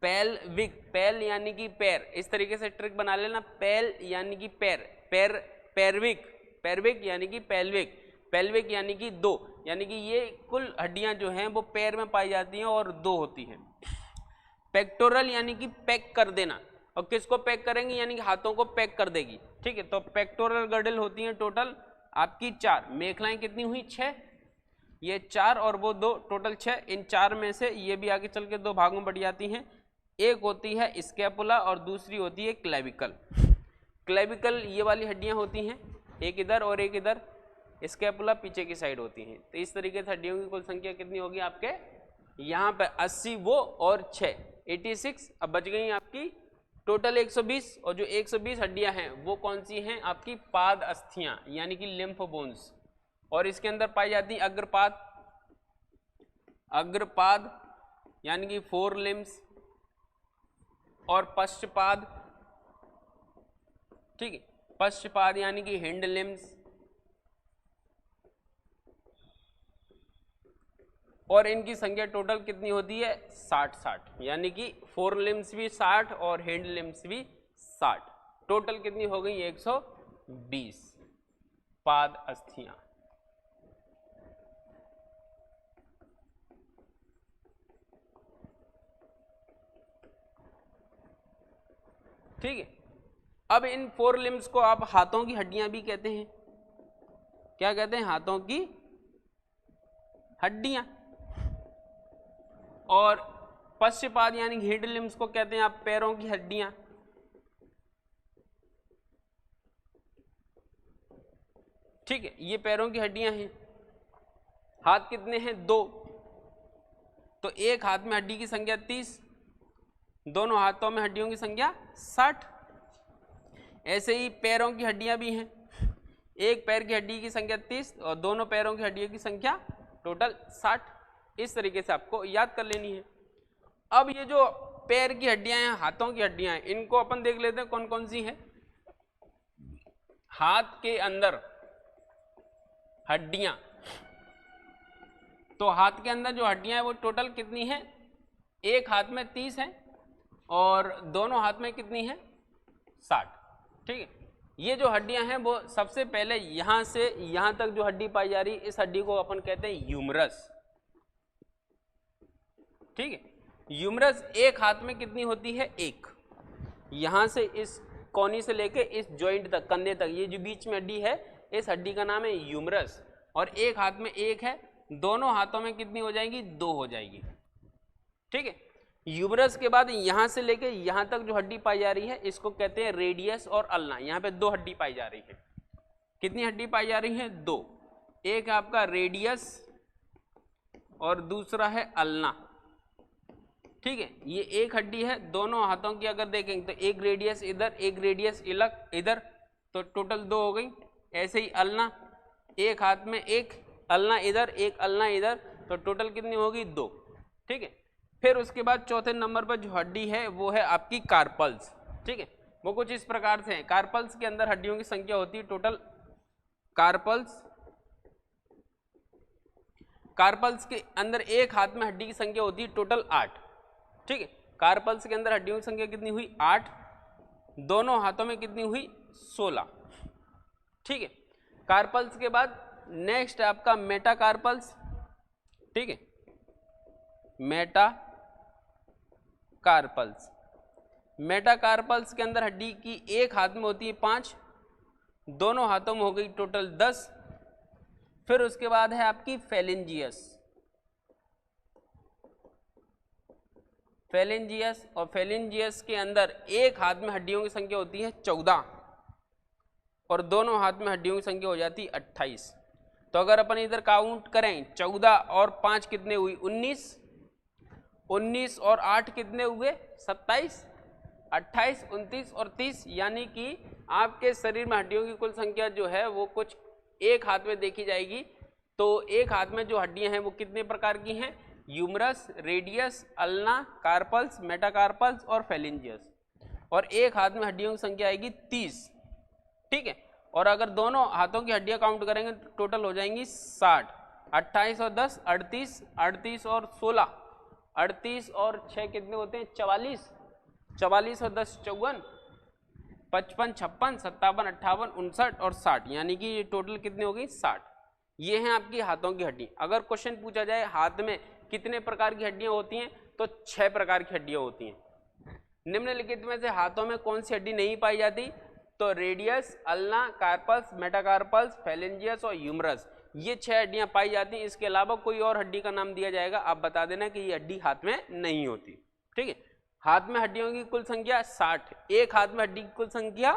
पेल्विक, पेल यानी कि पैर, इस तरीके से ट्रिक बना लेना। पेल यानी कि पैर, पैर, पेर्विक, पेर्विक यानी कि पेल्विक, पेल्विक यानी कि 2, यानी कि ये कुल हड्डियां जो हैं वो पैर में पाई जाती हैं और 2 होती हैं। पेक्टोरल यानी कि पैक कर देना, और किसको पैक करेंगे? यानी कि हाथों को पैक कर देगी। ठीक है, तो पेक्टोरल गर्डिल होती हैं टोटल आपकी 4। मेखलाएं कितनी हुई? 6। ये 4 और वो 2, टोटल 6। इन 4 में से ये भी आगे चल के 2 भागों में बढ़ जाती हैं। एक होती है स्कैपुला और दूसरी होती है क्लेविकल। क्लेविकल ये वाली हड्डियां होती हैं, एक इधर और एक इधर। स्कैपुला पीछे की साइड होती हैं। तो इस तरीके से हड्डियों की कुल संख्या कितनी होगी आपके यहाँ पे 80 वो और 6 86। अब बच गई आपकी टोटल 120, और जो 120 हड्डियां हैं वो कौन सी हैं आपकी पाद अस्थियां यानी कि लिम्फ बोन्स। और इसके अंदर पाई जाती है अग्रपाद, अग्रपाद यानी कि 4 लिम्स, और पश्चपाद, ठीक है, पश्चपाद यानी कि हिंड लिम्स, और इनकी संख्या टोटल कितनी होती है 60 यानी कि 4 लिम्स भी 60 और हिंड लिम्स भी 60। टोटल कितनी हो गई 120 पाद अस्थियां। ठीक है। अब इन 4 लिम्स को आप हाथों की हड्डियां भी कहते हैं। क्या कहते हैं? हाथों की हड्डियां। और पश्चपाद यानी हिंड लिम्स को कहते हैं आप पैरों की हड्डियां। ठीक है, ये पैरों की हड्डियां हैं। हाथ कितने हैं? 2। तो एक हाथ में हड्डी की संख्या 30, दोनों हाथों में हड्डियों की संख्या 60। ऐसे ही पैरों की हड्डियां भी हैं। एक पैर की हड्डी की संख्या 30 और दोनों पैरों की हड्डियों की संख्या टोटल 60। इस तरीके से आपको याद कर लेनी है। अब ये जो पैर की हड्डियां हैं, हाथों की हड्डियां हैं, इनको अपन देख लेते हैं कौन कौन सी हैं। हाथ के अंदर हड्डियां, तो हाथ के अंदर जो हड्डियां हैं वो टोटल कितनी हैं? एक हाथ में 30 है और दोनों हाथ में कितनी है 60। ठीक है, ये जो हड्डियां हैं वो सबसे पहले यहां से यहां तक जो हड्डी पाई जा रही है, इस हड्डी को अपन कहते हैं ह्यूमरस। ठीक है, ह्यूमरस एक हाथ में कितनी होती है? एक। यहां से इस कोनी से लेके इस जॉइंट तक, कंधे तक, ये जो बीच में हड्डी है, इस हड्डी का नाम है ह्यूमरस। और एक हाथ में एक है, दोनों हाथों में कितनी हो जाएगी? 2 हो जाएगी। ठीक है, ह्यूमरस के बाद यहां से लेके यहां तक जो हड्डी पाई जा रही है, इसको कहते हैं रेडियस और अल्ना। यहां पे 2 हड्डी पाई जा रही है। कितनी हड्डी पाई जा रही है? 2। एक है आपका रेडियस और दूसरा है अल्ना। ठीक है, ये एक हड्डी है। दोनों हाथों की अगर देखेंगे तो एक रेडियस इधर, एक रेडियस इधर, तो टोटल 2 हो गई। ऐसे ही अल्ना, एक हाथ में एक अल्ना इधर, एक अल्ना इधर, तो टोटल कितनी होगी? 2। ठीक है, फिर उसके बाद चौथे नंबर पर जो हड्डी है वो है आपकी कार्पल्स। ठीक है, वो कुछ इस प्रकार से है। कार्पल्स के अंदर हड्डियों की संख्या होती है टोटल, कार्पल्स के अंदर एक हाथ में हड्डी की संख्या होती है टोटल 8। ठीक है, कार्पल्स के अंदर हड्डियों की संख्या कितनी हुई? 8। दोनों हाथों में कितनी हुई? 16। ठीक है, कार्पल्स के बाद नेक्स्ट है आपका मेटाकार्पल्स। ठीक है, मेटाकार्पल्स के अंदर हड्डी की एक हाथ में होती है 5, दोनों हाथों में हो गई टोटल 10। फिर उसके बाद है आपकी फेलिंजियस। और फेलिंजियस के अंदर एक हाथ में हड्डियों की संख्या होती है 14 और दोनों हाथ में हड्डियों की संख्या हो जाती है 28। तो अगर अपन इधर काउंट करें, 14 और 5 कितने हुई? 19 और 8 कितने हुए? 27, 28, 29 और 30। यानी कि आपके शरीर में हड्डियों की कुल संख्या जो है वो कुछ एक हाथ में देखी जाएगी। तो एक हाथ में जो हड्डियां हैं वो कितने प्रकार की हैं? Humerus, radius, ulna, carpals, metacarpals और फेलिंजियस। और एक हाथ में हड्डियों की संख्या आएगी 30। ठीक है, और अगर दोनों हाथों की हड्डियां काउंट करेंगे तो टोटल हो जाएंगी 60। 28 और 10 38, 38 और 16, 38 और 6 कितने होते हैं? 44, 44 और 10 54, 55, 56, 57, 58, 59 और 60। यानी कि ये टोटल कितनी हो गई? 60। ये हैं आपकी हाथों की हड्डी। अगर क्वेश्चन पूछा जाए हाथ में कितने प्रकार की हड्डियां होती हैं, तो 6 प्रकार की हड्डियां होती हैं। निम्नलिखित में से हाथों में कौन सी हड्डी नहीं पाई जाती? तो रेडियस, अल्ना, कार्पल्स, मेटाकार्पल्स, फेलिंजियस और ह्यूमरस। ये 6 हड्डियां पाई जाती हैं। इसके अलावा कोई और हड्डी का नाम दिया जाएगा, आप बता देना कि ये हड्डी हाथ में नहीं होती। ठीक है, हाथ में हड्डियों की कुल संख्या 60, एक हाथ में हड्डी की कुल संख्या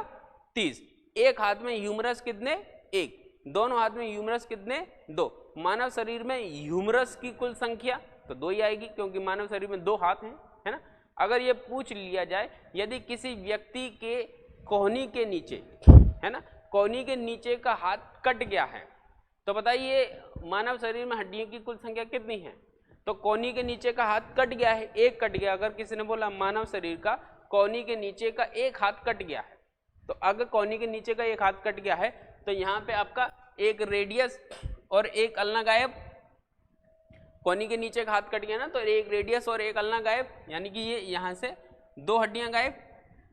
30, एक हाथ में ह्यूमरस कितने, एक, दोनों हाथ में ह्यूमरस कितने, 2। मानव शरीर में ह्यूमरस की कुल संख्या तो 2 ही आएगी, क्योंकि मानव शरीर में 2 हाथ हैं, है ना। अगर ये पूछ लिया जाए यदि किसी व्यक्ति के कोहनी के नीचे, है ना, कोहनी के नीचे का हाथ कट गया है, तो बताइए मानव शरीर में हड्डियों की कुल संख्या कितनी है। तो कोहनी के नीचे का हाथ कट गया है, एक कट गया। अगर किसी ने बोला मानव शरीर का कोहनी के नीचे का एक हाथ कट गया है, तो अगर कोहनी के नीचे का एक हाथ कट गया है तो यहाँ पे आपका एक रेडियस और एक अल्ना गायब। कोहनी के नीचे का हाथ कट गया ना, तो एक रेडियस और एक अल्ना गायब, यानी कि ये यहाँ से 2 हड्डियां गायब।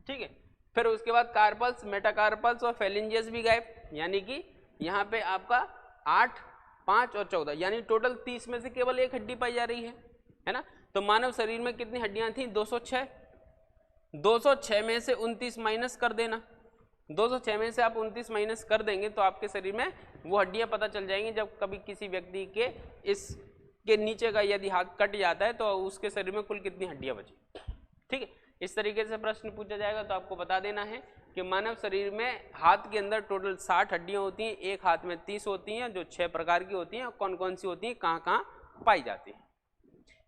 ठीक है, फिर उसके बाद कार्पल्स, मेटाकार्पल्स और फेलिंजियस भी गायब, यानी कि यहाँ पे आपका 8, 5 और 14, यानी टोटल 30 में से केवल एक हड्डी पाई जा रही है ना। तो मानव शरीर में कितनी हड्डियां थी, 206। 206 में से 29 माइनस कर देना, 206 में से आप 29 माइनस कर देंगे तो आपके शरीर में वो हड्डियां पता चल जाएंगी। जब कभी किसी व्यक्ति के इसके नीचे का यदि हाथ कट जाता है तो उसके शरीर में कुल कितनी हड्डियां बची। ठीक है, इस तरीके से प्रश्न पूछा जाएगा तो आपको बता देना है कि मानव शरीर में हाथ के अंदर टोटल 60 हड्डियां होती हैं, एक हाथ में 30 होती हैं, जो 6 प्रकार की होती हैं, और कौन कौन सी होती हैं, कहाँ कहाँ पाई जाती हैं।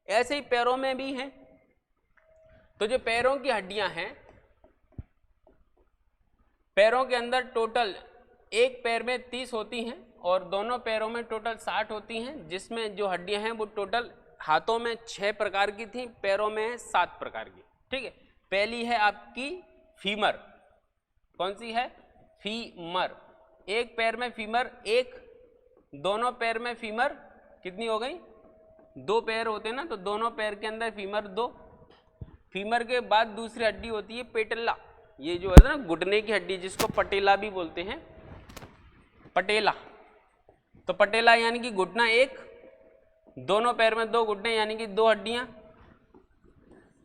ऐसे ही पैरों में भी हैं। तो जो पैरों की हड्डियां हैं, पैरों के अंदर टोटल एक पैर में 30 होती हैं और दोनों पैरों में टोटल 60 होती हैं, जिसमें जो हड्डियां हैं वो टोटल हाथों में 6 प्रकार की थी, पैरों में 7 प्रकार की। ठीक है, पहली है आपकी फीमर। कौन सी है, फीमर। एक पैर में फीमर एक, दोनों पैर में फीमर कितनी हो गई, 2 पैर होते हैं ना, तो दोनों पैर के अंदर फीमर 2। फीमर के बाद दूसरी हड्डी होती है पेटेला, ये जो है ना घुटने की हड्डी, जिसको पटेला भी बोलते हैं, पटेला। तो पटेला यानी कि घुटना एक, दोनों पैर में 2 घुटने, यानी कि 2 हड्डियां।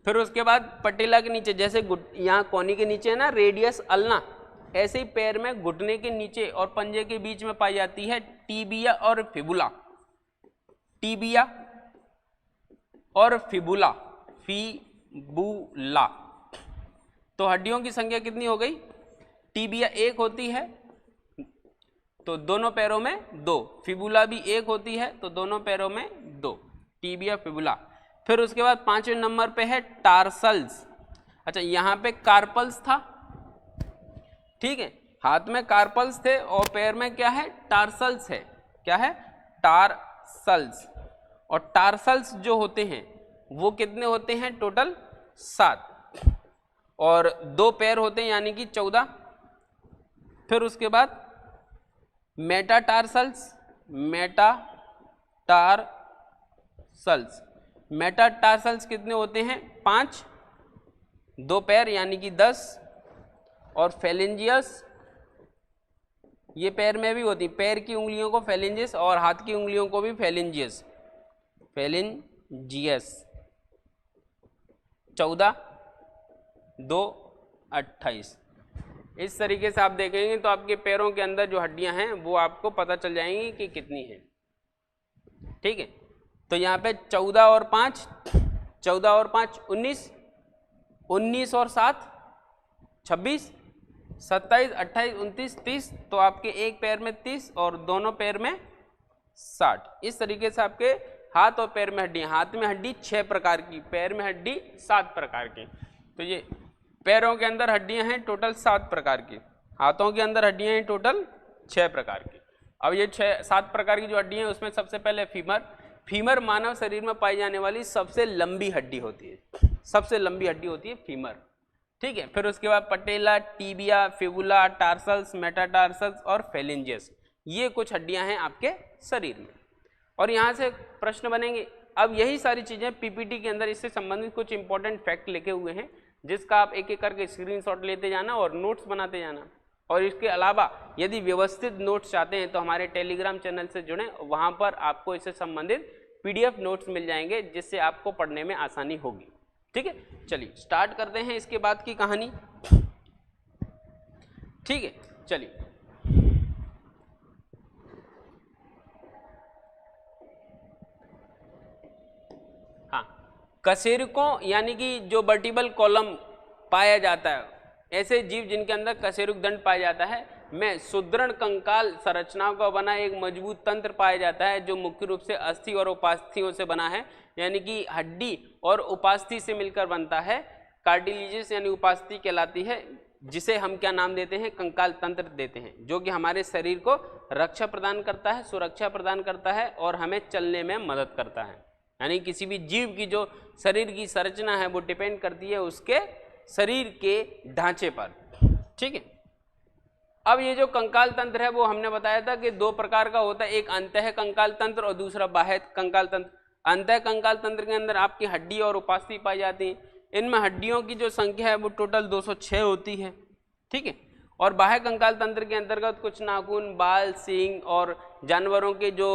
फिर उसके बाद पटेला के नीचे, जैसे यहाँ कोहनी के नीचे है ना रेडियस अल्ना, ऐसे ही पैर में घुटने के नीचे और पंजे के बीच में पाई जाती है टीबिया और फिबुला। टीबिया और फिबुला, फिबुला। तो हड्डियों की संख्या कितनी हो गई, टीबिया 1 होती है तो दोनों पैरों में 2, फिबुला भी 1 होती है तो दोनों पैरों में 2, टीबिया फिबुला। फिर उसके बाद 5वें नंबर पे है टार्सल्स। अच्छा, यहाँ पे कार्पल्स था, ठीक है, हाथ में कार्पल्स थे और पैर में क्या है, टार्सल्स है। क्या है, टार्सल्स। और टार्सल्स जो होते हैं वो कितने होते हैं, टोटल 7, और 2 पैर होते हैं यानी कि 14। फिर उसके बाद मेटाटार्सल्स, मेटाटार्सल्स, मेटाटार्सल्स कितने होते हैं, 5, 2 पैर यानी कि 10, और फेलिंजियस, ये पैर में भी होती, पैर की उंगलियों को फेलिंजियस और हाथ की उंगलियों को भी फेलिंजियस, फेलिंजियस। 14, 2, 28। इस तरीके से आप देखेंगे तो आपके पैरों के अंदर जो हड्डियां हैं वो आपको पता चल जाएंगी कि कितनी है। ठीक है, तो यहाँ पे 14 और 5, 14 और 5 19, 19 और 7 26, 27, 28, 29, 30, तो आपके एक पैर में 30 और दोनों पैर में 60। इस तरीके से आपके हाथ और पैर में हड्डियां, हाथ में हड्डी 6 प्रकार की, पैर में हड्डी 7 प्रकार की। तो ये पैरों के अंदर हड्डियां हैं टोटल 7 प्रकार की, हाथों के अंदर हड्डियां हैं टोटल 6 प्रकार की। अब ये 7 प्रकार की जो हड्डियां हैं उसमें सबसे पहले फीमर। फीमर मानव शरीर में पाई जाने वाली सबसे लंबी हड्डी होती है, सबसे लंबी हड्डी होती है फीमर। ठीक है, फिर उसके बाद पटेला, टीबिया, फिबुला, टार्सल्स, मेटाटार्सल्स और फेलिंजियस, ये कुछ हड्डियां हैं आपके शरीर में। और यहाँ से प्रश्न बनेंगे। अब यही सारी चीजें पीपीटी के अंदर इससे संबंधित कुछ इंपॉर्टेंट फैक्ट लिखे हुए हैं, जिसका आप एक एक करके स्क्रीनशॉट लेते जाना और नोट्स बनाते जाना। और इसके अलावा यदि व्यवस्थित नोट्स चाहते हैं तो हमारे टेलीग्राम चैनल से जुड़ें, वहाँ पर आपको इससे संबंधित PDF नोट्स मिल जाएंगे, जिससे आपको पढ़ने में आसानी होगी। ठीक है, चलिए स्टार्ट करते हैं इसके बाद की कहानी। ठीक है, चलिए कशेरुकों यानी कि जो वर्टिबल कॉलम पाया जाता है, ऐसे जीव जिनके अंदर कशेरुक दंड पाया जाता है में सुदृढ़ कंकाल संरचनाओं का बना एक मजबूत तंत्र पाया जाता है जो मुख्य रूप से अस्थि और उपास्थियों से बना है, यानी कि हड्डी और उपास्थि से मिलकर बनता है। कार्टिलेजिस यानी उपास्थि कहलाती है, जिसे हम क्या नाम देते हैं, कंकाल तंत्र देते हैं, जो कि हमारे शरीर को रक्षा प्रदान करता है, सुरक्षा प्रदान करता है और हमें चलने में मदद करता है। यानी किसी भी जीव की जो शरीर की संरचना है वो डिपेंड करती है उसके शरीर के ढांचे पर। ठीक है, अब ये जो कंकाल तंत्र है वो हमने बताया था कि दो प्रकार का होता है, एक अंतः कंकाल तंत्र और दूसरा बाह्य कंकाल तंत्र। अंतः कंकाल तंत्र के अंदर आपकी हड्डी और उपास्थि पाई जाती है, इनमें हड्डियों की जो संख्या है वो टोटल 206 होती है। ठीक है, और बाह्य कंकाल तंत्र के अंतर्गत कुछ नाखून, बाल, सींग और जानवरों के जो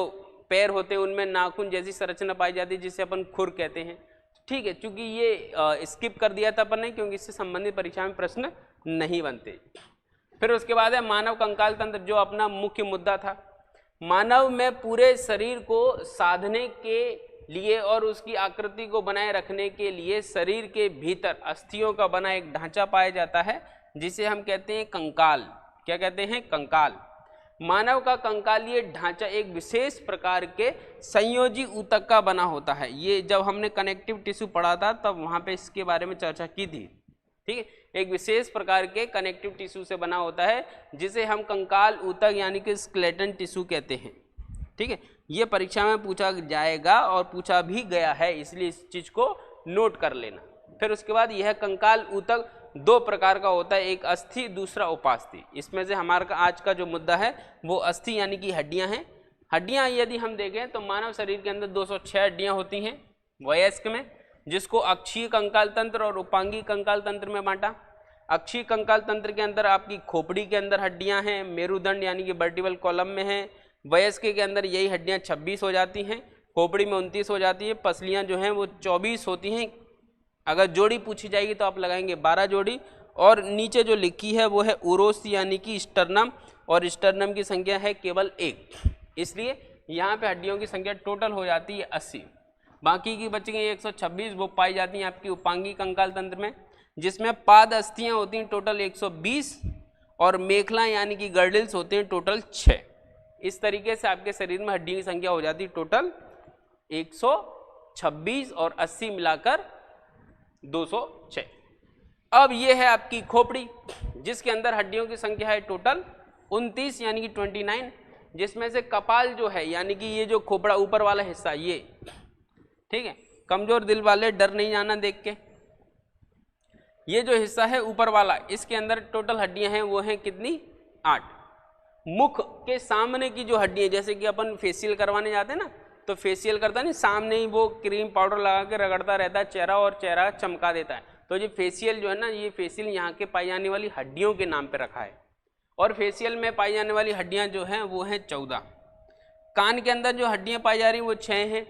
पैर होते हैं उनमें नाखून जैसी संरचना पाई जाती है जिसे अपन खुर कहते हैं। ठीक है, चूंकि ये स्किप कर दिया था अपन ने क्योंकि इससे संबंधित परीक्षा में प्रश्न नहीं बनते। फिर उसके बाद है मानव कंकाल तंत्र, जो अपना मुख्य मुद्दा था। मानव में पूरे शरीर को साधने के लिए और उसकी आकृति को बनाए रखने के लिए शरीर के भीतर अस्थियों का बना एक ढांचा पाया जाता है जिसे हम कहते हैं कंकाल। क्या कहते हैं? कंकाल। मानव का कंकालीय ढांचा एक विशेष प्रकार के संयोजी ऊतक का बना होता है। ये जब हमने कनेक्टिव टिश्यू पढ़ा था तब वहाँ पे इसके बारे में चर्चा की थी। ठीक है, एक विशेष प्रकार के कनेक्टिव टिश्यू से बना होता है जिसे हम कंकाल ऊतक यानी कि स्केलेटन टिश्यू कहते हैं। ठीक है, ये परीक्षा में पूछा जाएगा और पूछा भी गया है, इसलिए इस चीज़ को नोट कर लेना। फिर उसके बाद यह कंकाल ऊतक दो प्रकार का होता है, एक अस्थि, दूसरा उपास्थि। इसमें से हमारा आज का जो मुद्दा है वो अस्थि यानी कि हड्डियां हैं। हड्डियां यदि हम देखें तो मानव शरीर के अंदर 206 हड्डियां होती हैं वयस्क में, जिसको अक्षीय कंकाल तंत्र और उपांगी कंकाल तंत्र में बांटा। अक्षीय कंकाल तंत्र के अंदर आपकी खोपड़ी के अंदर हड्डियां हैं, मेरुदंड यानी कि वर्टिबल कॉलम में है। वयस्क के अंदर यही हड्डियां 26 हो जाती हैं, खोपड़ी में 29 हो जाती है, पसलियां जो हैं वो 24 होती हैं। अगर जोड़ी पूछी जाएगी तो आप लगाएंगे 12 जोड़ी, और नीचे जो लिखी है वो है उरोस यानी कि स्टर्नम, और स्टर्नम की संख्या है केवल 1, इसलिए यहाँ पे हड्डियों की संख्या टोटल हो जाती है 80। बाकी की बच गई 126, वो पाई जाती हैं आपकी उपांगी कंकाल तंत्र में, जिसमें पाद अस्थियाँ होती हैं टोटल 120 और मेखला यानी कि गर्डल्स होते हैं टोटल 6। इस तरीके से आपके शरीर में हड्डियों की संख्या हो जाती है टोटल 126 और 80 मिलाकर 206। अब ये है आपकी खोपड़ी जिसके अंदर हड्डियों की संख्या है टोटल 29 यानी कि 29, जिसमें से कपाल जो है यानी कि ये जो खोपड़ा ऊपर वाला हिस्सा ये, ठीक है, कमजोर दिल वाले डर नहीं जाना देख के, ये जो हिस्सा है ऊपर वाला इसके अंदर टोटल हड्डियां हैं वो हैं कितनी? 8। मुख के सामने की जो हड्डियां, जैसे कि अपन फेशियल करवाने जाते हैं ना, तो फेशियल करता नहीं, सामने ही वो क्रीम पाउडर लगा के रगड़ता रहता है चेहरा और चेहरा चमका देता है, तो ये फेशियल जो है ना, ये फेशियल यहाँ के पाई जाने वाली हड्डियों के नाम पे रखा है। और फेशियल में पाई जाने वाली हड्डियाँ जो हैं वो हैं 14। कान के अंदर जो हड्डियाँ पाई जा रही हैं वो 6 हैं।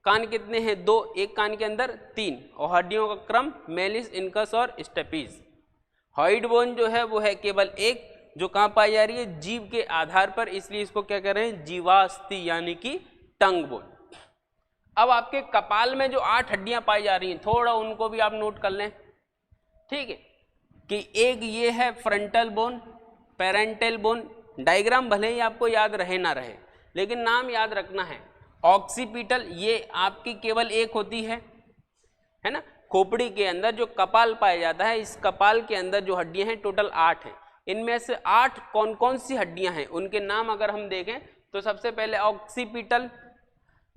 कान कितने हैं? 2, एक कान के अंदर 3, और हड्डियों का क्रम मेलिस, इनकस और स्टेपीज। हॉइड बोन जो है वो है केवल 1, जो कहाँ पाई जा रही है? जीव के आधार पर, इसलिए इसको क्या कह रहे हैं? जीवास्थि यानी कि टंग बोन। अब आपके कपाल में जो 8 हड्डियां पाई जा रही हैं, थोड़ा उनको भी आप नोट कर लें, ठीक है, कि एक ये है frontal bone, parental bone. Diagram भले ही आपको याद रहे ना रहे, लेकिन नाम याद रखना है। ऑक्सीपिटल ये आपकी केवल एक होती है ना। खोपड़ी के अंदर जो कपाल पाया जाता है, इस कपाल के अंदर जो हड्डियां हैं टोटल 8 हैं। इनमें से 8 कौन कौन सी हड्डियां हैं उनके नाम अगर हम देखें तो सबसे पहले ऑक्सीपिटल,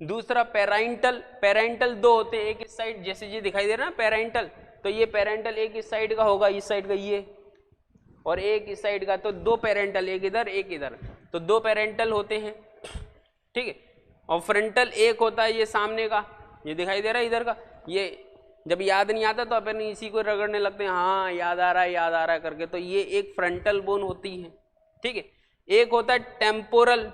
दूसरा पेरेंटल। पेरेंटल 2 होते हैं, एक इस साइड, जैसे ये दिखाई दे रहा है ना पेरेंटल, तो ये पेरेंटल एक इस साइड का होगा, इस साइड का ये, और एक इस साइड का, तो 2 पेरेंटल, एक इधर एक इधर, तो 2 पेरेंटल होते हैं, ठीक है। और फ्रंटल एक होता है ये सामने का, ये दिखाई दे रहा है इधर का। ये जब याद नहीं आता तो अपन इसी को रगड़ने लगते हैं, हाँ याद आ रहा है याद आ रहा है करके, तो ये एक फ्रंटल बोन होती है, ठीक है। एक होता है टेम्पोरल,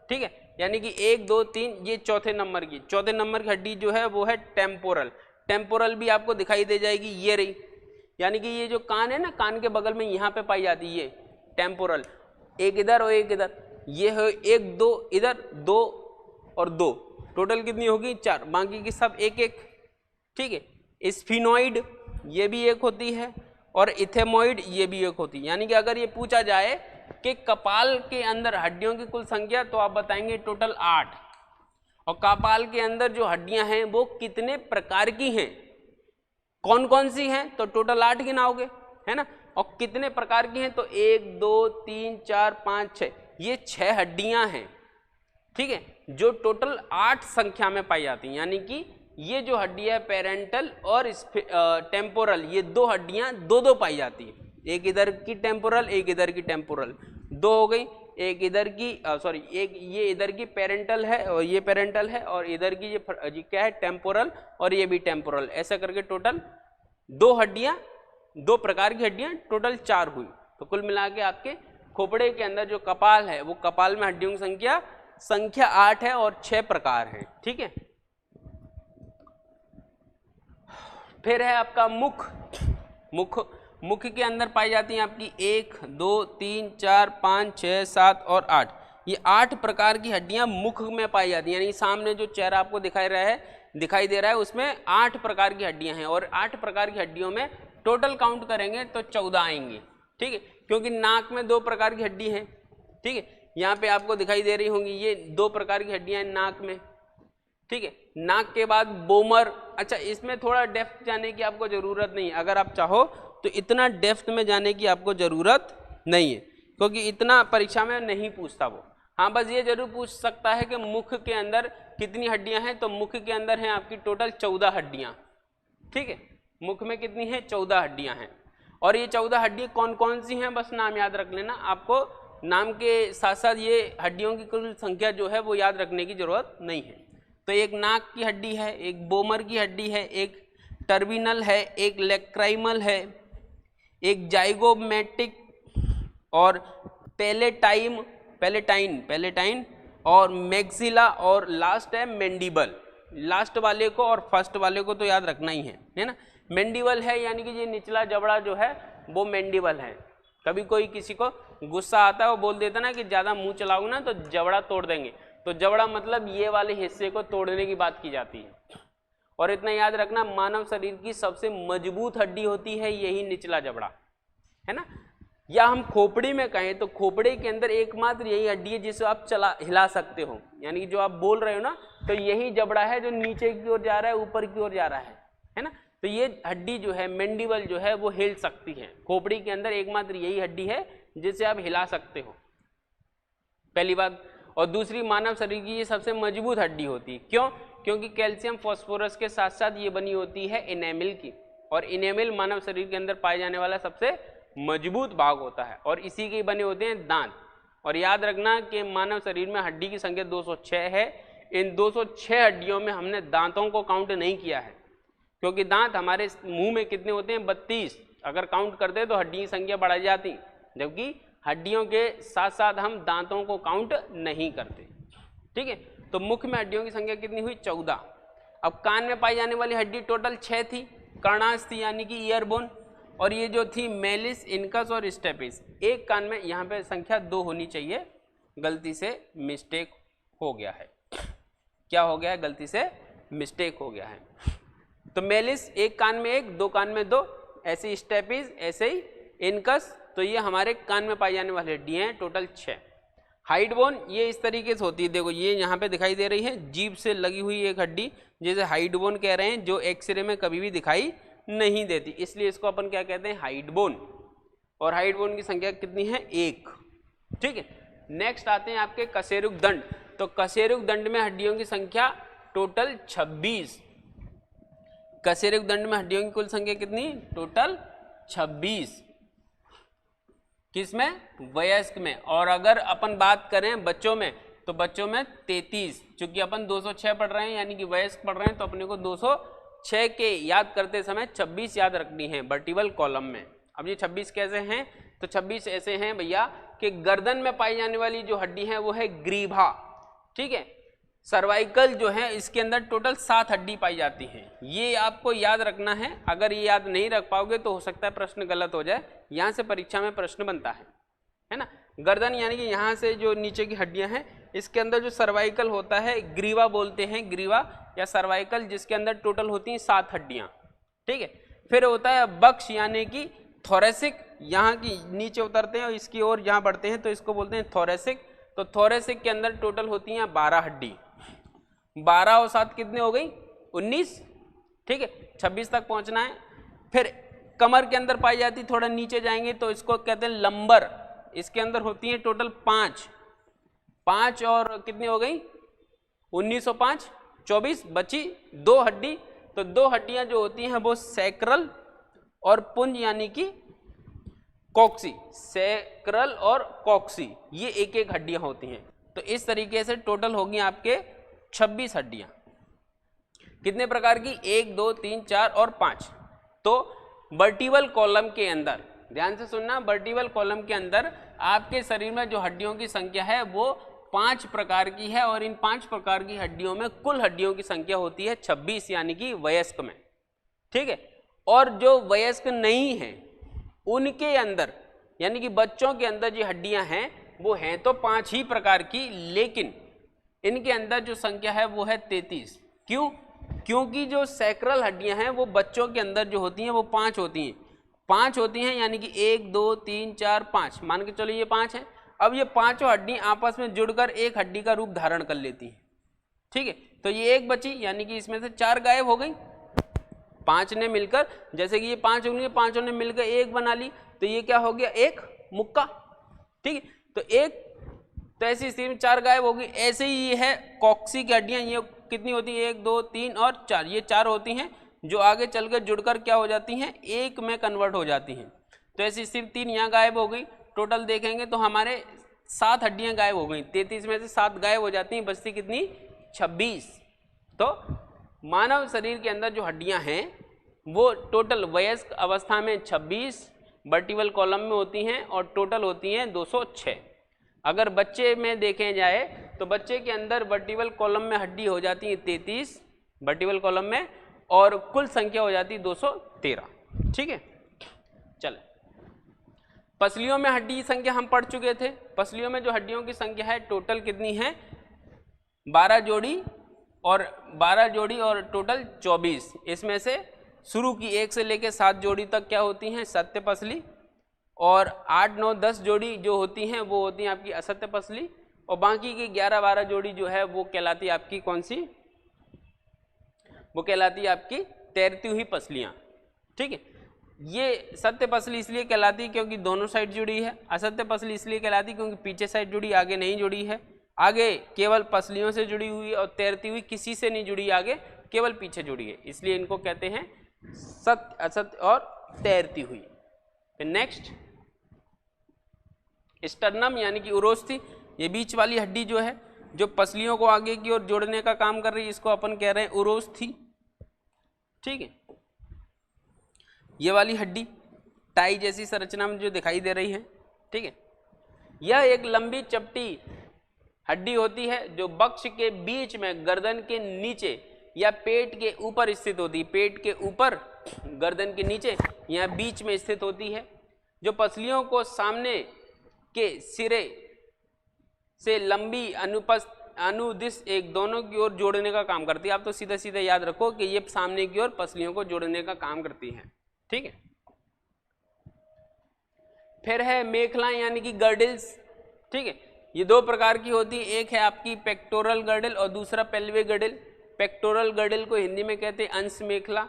ठीक है, यानी कि 1 2 3, ये चौथे नंबर की हड्डी जो है वो है टेम्पोरल। टेम्पोरल भी आपको दिखाई दे जाएगी, ये रही, यानी कि ये जो कान है ना, कान के बगल में यहाँ पे पाई जाती है ये टेम्पोरल, एक इधर और एक इधर, ये है 1 2 इधर, 2 और 2, टोटल कितनी होगी? 4, बाकी की सब 1 1, ठीक है। स्फिनोइड ये भी एक होती है और इथेमोइड ये भी एक होती है। यानी कि अगर ये पूछा जाए कि कपाल के अंदर हड्डियों की कुल संख्या, तो आप बताएंगे टोटल 8, और कपाल के अंदर जो हड्डियां हैं वो कितने प्रकार की हैं, कौन कौन सी हैं, तो टोटल 8 गिनाओगे, है ना। और कितने प्रकार की हैं, तो 1 2 3 4 5 6, ये 6 हड्डियां हैं, ठीक है, जो टोटल 8 संख्या में पाई जाती हैं। यानी कि ये जो हड्डी है पेरेंटल और टेम्पोरल, ये 2 हड्डियां दो पाई जाती है, एक इधर की टेम्पोरल, एक इधर की टेम्पोरल, 2 हो गई। एक इधर की एक ये इधर की पेरेंटल है और ये पेरेंटल है, और इधर की ये क्या है, टेम्पोरल, और ये भी टेम्पोरल। ऐसा करके टोटल 2 हड्डियां, 2 प्रकार की हड्डियां, टोटल 4 हुई। तो कुल मिला के आपके खोपड़े के अंदर जो कपाल है, वो कपाल में हड्डियों की संख्या 8 है और 6 प्रकार हैं, ठीक है। फिर है आपका मुख। मुख के अंदर पाई जाती हैं आपकी 1 2 3 4 5 6 7 और 8, ये 8 प्रकार की हड्डियां मुख में पाई जाती हैं। यानी सामने जो चेहरा आपको दिखाई दे रहा है उसमें 8 प्रकार की हड्डियां हैं, और 8 प्रकार की हड्डियों में टोटल काउंट करेंगे तो 14 आएंगी, ठीक है। क्योंकि नाक में 2 प्रकार की हड्डी है, ठीक है, यहाँ पे आपको दिखाई दे रही होंगी, ये 2 प्रकार की हड्डियां हैं नाक में, ठीक है। नाक के बाद बोमर। अच्छा, इसमें थोड़ा डेप्थ जाने की आपको जरूरत नहीं है, अगर आप चाहो तो इतना डेप्थ में जाने की आपको जरूरत नहीं है, क्योंकि इतना परीक्षा में नहीं पूछता वो। हाँ, बस ये जरूर पूछ सकता है कि मुख के अंदर कितनी हड्डियां हैं, तो मुख के अंदर हैं आपकी टोटल 14 हड्डियां, ठीक है। मुख में कितनी है, 14 हड्डियां हैं, और ये 14 हड्डी कौन कौन सी हैं, बस नाम याद रख लेना। आपको नाम के साथ साथ ये हड्डियों की कुल संख्या जो है वो याद रखने की जरूरत नहीं है। तो एक नाक की हड्डी है, एक बोमर की हड्डी है, एक टर्मिनल है, एक लेक्राइमल है, एक जाइगोमेटिक और पैलेटाइन और मैक्सिला, और लास्ट है मैंडिबल। लास्ट वाले को और फर्स्ट वाले को तो याद रखना ही है ना। मैंडिबल है यानी कि ये निचला जबड़ा जो है वो मैंडिबल है। कभी कोई किसी को गुस्सा आता है, वो बोल देता ना कि ज़्यादा मुंह चलाओगे ना तो जबड़ा तोड़ देंगे, तो जबड़ा मतलब ये वाले हिस्से को तोड़ने की बात की जाती है। और इतना याद रखना, मानव शरीर की सबसे मजबूत हड्डी होती है यही निचला जबड़ा, है ना। या हम खोपड़ी में कहें तो खोपड़े के अंदर एकमात्र यही हड्डी है जिसे आप हिला सकते हो, यानी कि जो आप बोल रहे हो ना, तो यही जबड़ा है जो नीचे की ओर जा रहा है, ऊपर की ओर जा रहा है ना। तो ये हड्डी जो है मैंडिबल जो है वो हिल सकती है। खोपड़ी के अंदर एकमात्र यही हड्डी है जिसे आप हिला सकते हो, पहली बात। और दूसरी, मानव शरीर की ये सबसे मजबूत हड्डी होती है। क्यों? क्योंकि कैल्शियम फास्फोरस के साथ साथ ये बनी होती है इनेमिल की, और इनेमिल मानव शरीर के अंदर पाए जाने वाला सबसे मजबूत भाग होता है, और इसी के बने होते हैं दांत। और याद रखना कि मानव शरीर में हड्डी की संख्या 206 है। इन 206 हड्डियों में हमने दांतों को काउंट नहीं किया है, क्योंकि दांत हमारे मुंह में कितने होते हैं, 32। अगर काउंट करते तो हड्डी की संख्या बढ़ जाती, जबकि हड्डियों के साथ साथ हम दांतों को काउंट नहीं करते, ठीक है। तो मुख में हड्डियों की संख्या कितनी हुई, 14। अब कान में पाई जाने वाली हड्डी टोटल 6 थी, कर्णास थी यानी कि ईयरबोन, और ये जो थी मेलिस, इनकस और स्टेपिस। एक कान में यहाँ पे संख्या 2 होनी चाहिए, गलती से मिस्टेक हो गया है। क्या हो गया है, गलती से मिस्टेक हो गया है। तो मेलिस एक कान में 1, 2 कान में 2, ऐसे स्टेपिस, ऐसे ही इनकस। तो ये हमारे कान में पाई जाने वाली हड्डी हैं टोटल 6। हाइड बोन ये इस तरीके से होती है, देखो ये यहाँ पे दिखाई दे रही है, जीभ से लगी हुई एक हड्डी जिसे हाइड बोन कह रहे हैं, जो एक्सरे में कभी भी दिखाई नहीं देती, इसलिए इसको अपन क्या कहते हैं, हाइड बोन। और हाइड बोन की संख्या कितनी है, 1, ठीक है। नेक्स्ट आते हैं आपके कशेरुक दंड। तो कशेरुक दंड में हड्डियों की संख्या टोटल 26। कशेरुक दंड में हड्डियों की कुल संख्या कितनी, टोटल 26। किसमें, वयस्क में। और अगर अपन बात करें बच्चों में, तो बच्चों में 33। चूंकि अपन 206 पढ़ रहे हैं यानी कि वयस्क पढ़ रहे हैं, तो अपने को 206 के याद करते समय 26 याद रखनी है वर्टिकल कॉलम में। अब ये 26 कैसे हैं, तो 26 ऐसे हैं भैया कि गर्दन में पाई जाने वाली जो हड्डी है वो है ग्रीवा, ठीक है। सर्वाइकल जो है इसके अंदर टोटल 7 हड्डी पाई जाती हैं, ये आपको याद रखना है। अगर ये याद नहीं रख पाओगे तो हो सकता है प्रश्न गलत हो जाए, यहाँ से परीक्षा में प्रश्न बनता है ना। गर्दन यानी कि यहाँ से जो नीचे की हड्डियाँ हैं, इसके अंदर जो सर्वाइकल होता है, ग्रीवा बोलते हैं, ग्रीवा या सर्वाइकल, जिसके अंदर टोटल होती हैं 7 हड्डियाँ, ठीक है। फिर होता है बक्ष यानी कि थोरेसिक, यहाँ की नीचे उतरते हैं और इसकी ओर यहाँ बढ़ते हैं तो इसको बोलते हैं थोरेसिक। तो थोरेसिक के अंदर टोटल होती हैं 12 हड्डी, 12 और 7 कितने हो गई 19, ठीक है, 26 तक पहुँचना है। फिर कमर के अंदर पाई जाती, थोड़ा नीचे जाएंगे तो इसको कहते हैं लंबर, इसके अंदर होती हैं टोटल 5 और कितनी हो गई 19 और 5 24, बची 2 हड्डी। तो 2 हड्डियां जो होती हैं वो सैक्रल और पुंज यानी कि कॉक्सी, सैक्रल और कॉक्सी, ये एक एक हड्डियां होती हैं। तो इस तरीके से टोटल होगी आपके 26 हड्डियां। कितने प्रकार की, 1 2 3 4 और 5। तो वर्टिबल कॉलम के अंदर, ध्यान से सुनना, वर्टिबल कॉलम के अंदर आपके शरीर में जो हड्डियों की संख्या है वो 5 प्रकार की है और इन 5 प्रकार की हड्डियों में कुल हड्डियों की संख्या होती है 26 यानी कि वयस्क में, ठीक है। और जो वयस्क नहीं है उनके अंदर यानी कि बच्चों के अंदर जो हड्डियां हैं वो हैं तो 5 ही प्रकार की, लेकिन इनके अंदर जो संख्या है वो है 33। क्यों? क्योंकि जो सैक्रल हड्डियां हैं वो बच्चों के अंदर जो होती हैं वो 5 होती हैं, 5 होती हैं यानी कि 1 2 3 4 5, मान के चलो ये 5 है। अब ये 5 हड्डी आपस में जुड़कर एक हड्डी का रूप धारण कर लेती हैं, ठीक है। तो ये एक बची यानी कि इसमें से 4 गायब हो गई, 5 ने मिलकर, जैसे कि ये 5 होंगे, 5 ने मिलकर एक बना ली, तो ये क्या हो गया, एक मुक्का, ठीक है। तो एक, तो ऐसी स्थिति में 4 गायब होगी। ऐसे ही ये है कॉक्सी की हड्डियां, ये कितनी होती है 1 2 3 और 4, ये 4 होती हैं जो आगे चलकर जुड़कर क्या हो जाती हैं, एक में कन्वर्ट हो जाती हैं। तो ऐसी स्थिति 3 यहाँ गायब हो गई। टोटल देखेंगे तो हमारे 7 हड्डियां गायब हो गई, 33 में से 7 गायब हो जाती हैं, बचती कितनी 26। तो मानव शरीर के अंदर जो हड्डियां हैं वो टोटल वयस्क अवस्था में 26 वर्टिबल कॉलम में होती हैं और टोटल होती हैं 206। अगर बच्चे में देखे जाए तो बच्चे के अंदर वर्टिबल कॉलम में हड्डी हो जाती है 33 वर्टिबल कॉलम में और कुल संख्या हो जाती है 213, ठीक है। चल, पसलियों में हड्डी की संख्या हम पढ़ चुके थे। पसलियों में जो हड्डियों की संख्या है टोटल कितनी है, 12 जोड़ी और टोटल 24। इसमें से शुरू की 1 से लेकर 7 जोड़ी तक क्या होती हैं, सत्य पसली, और 8 9 10 जोड़ी जो होती हैं वो होती हैं आपकी असत्य पसली, और बाकी की 11 12 जोड़ी जो है वो कहलाती है आपकी कौन सी, वो कहलाती है आपकी तैरती हुई पसलियाँ, ठीक है। ये सत्य पसली इसलिए कहलाती है क्योंकि दोनों साइड जुड़ी है, असत्य पसली इसलिए कहलाती है क्योंकि पीछे साइड जुड़ी, आगे नहीं जुड़ी है। आगे केवल पसलियों से जुड़ी हुई और तैरती हुई किसी से नहीं जुड़ी, आगे केवल पीछे जुड़ी है, इसलिए इनको कहते हैं सत्य असत्य और तैरती हुई। फिर नेक्स्ट स्टर्नम यानी कि उरोस्थी, ये बीच वाली हड्डी जो है जो पसलियों को आगे की ओर जोड़ने का काम कर रही है, इसको अपन कह रहे हैं उरोस्थी, ठीक है। ये वाली हड्डी टाई जैसी संरचना में जो दिखाई दे रही है, ठीक है, यह एक लंबी चपटी हड्डी होती है जो बक्ष के बीच में गर्दन के नीचे या पेट के ऊपर स्थित होती है, पेट के ऊपर गर्दन के नीचे या बीच में स्थित होती है, जो पसलियों को सामने के सिरे से लंबी अनुदिश एक दोनों की ओर जोड़ने का काम करती है। आप तो सीधा सीधा याद रखो कि ये सामने की ओर पसलियों को जोड़ने का काम करती है, ठीक है। फिर है मेखला यानी कि गर्डिल्स, ठीक है। ये 2 प्रकार की होती है, एक है आपकी पेक्टोरल गर्डिल और दूसरा पेल्विक गर्डिल। पेक्टोरल गर्डिल को हिंदी में कहते हैं अंश मेखला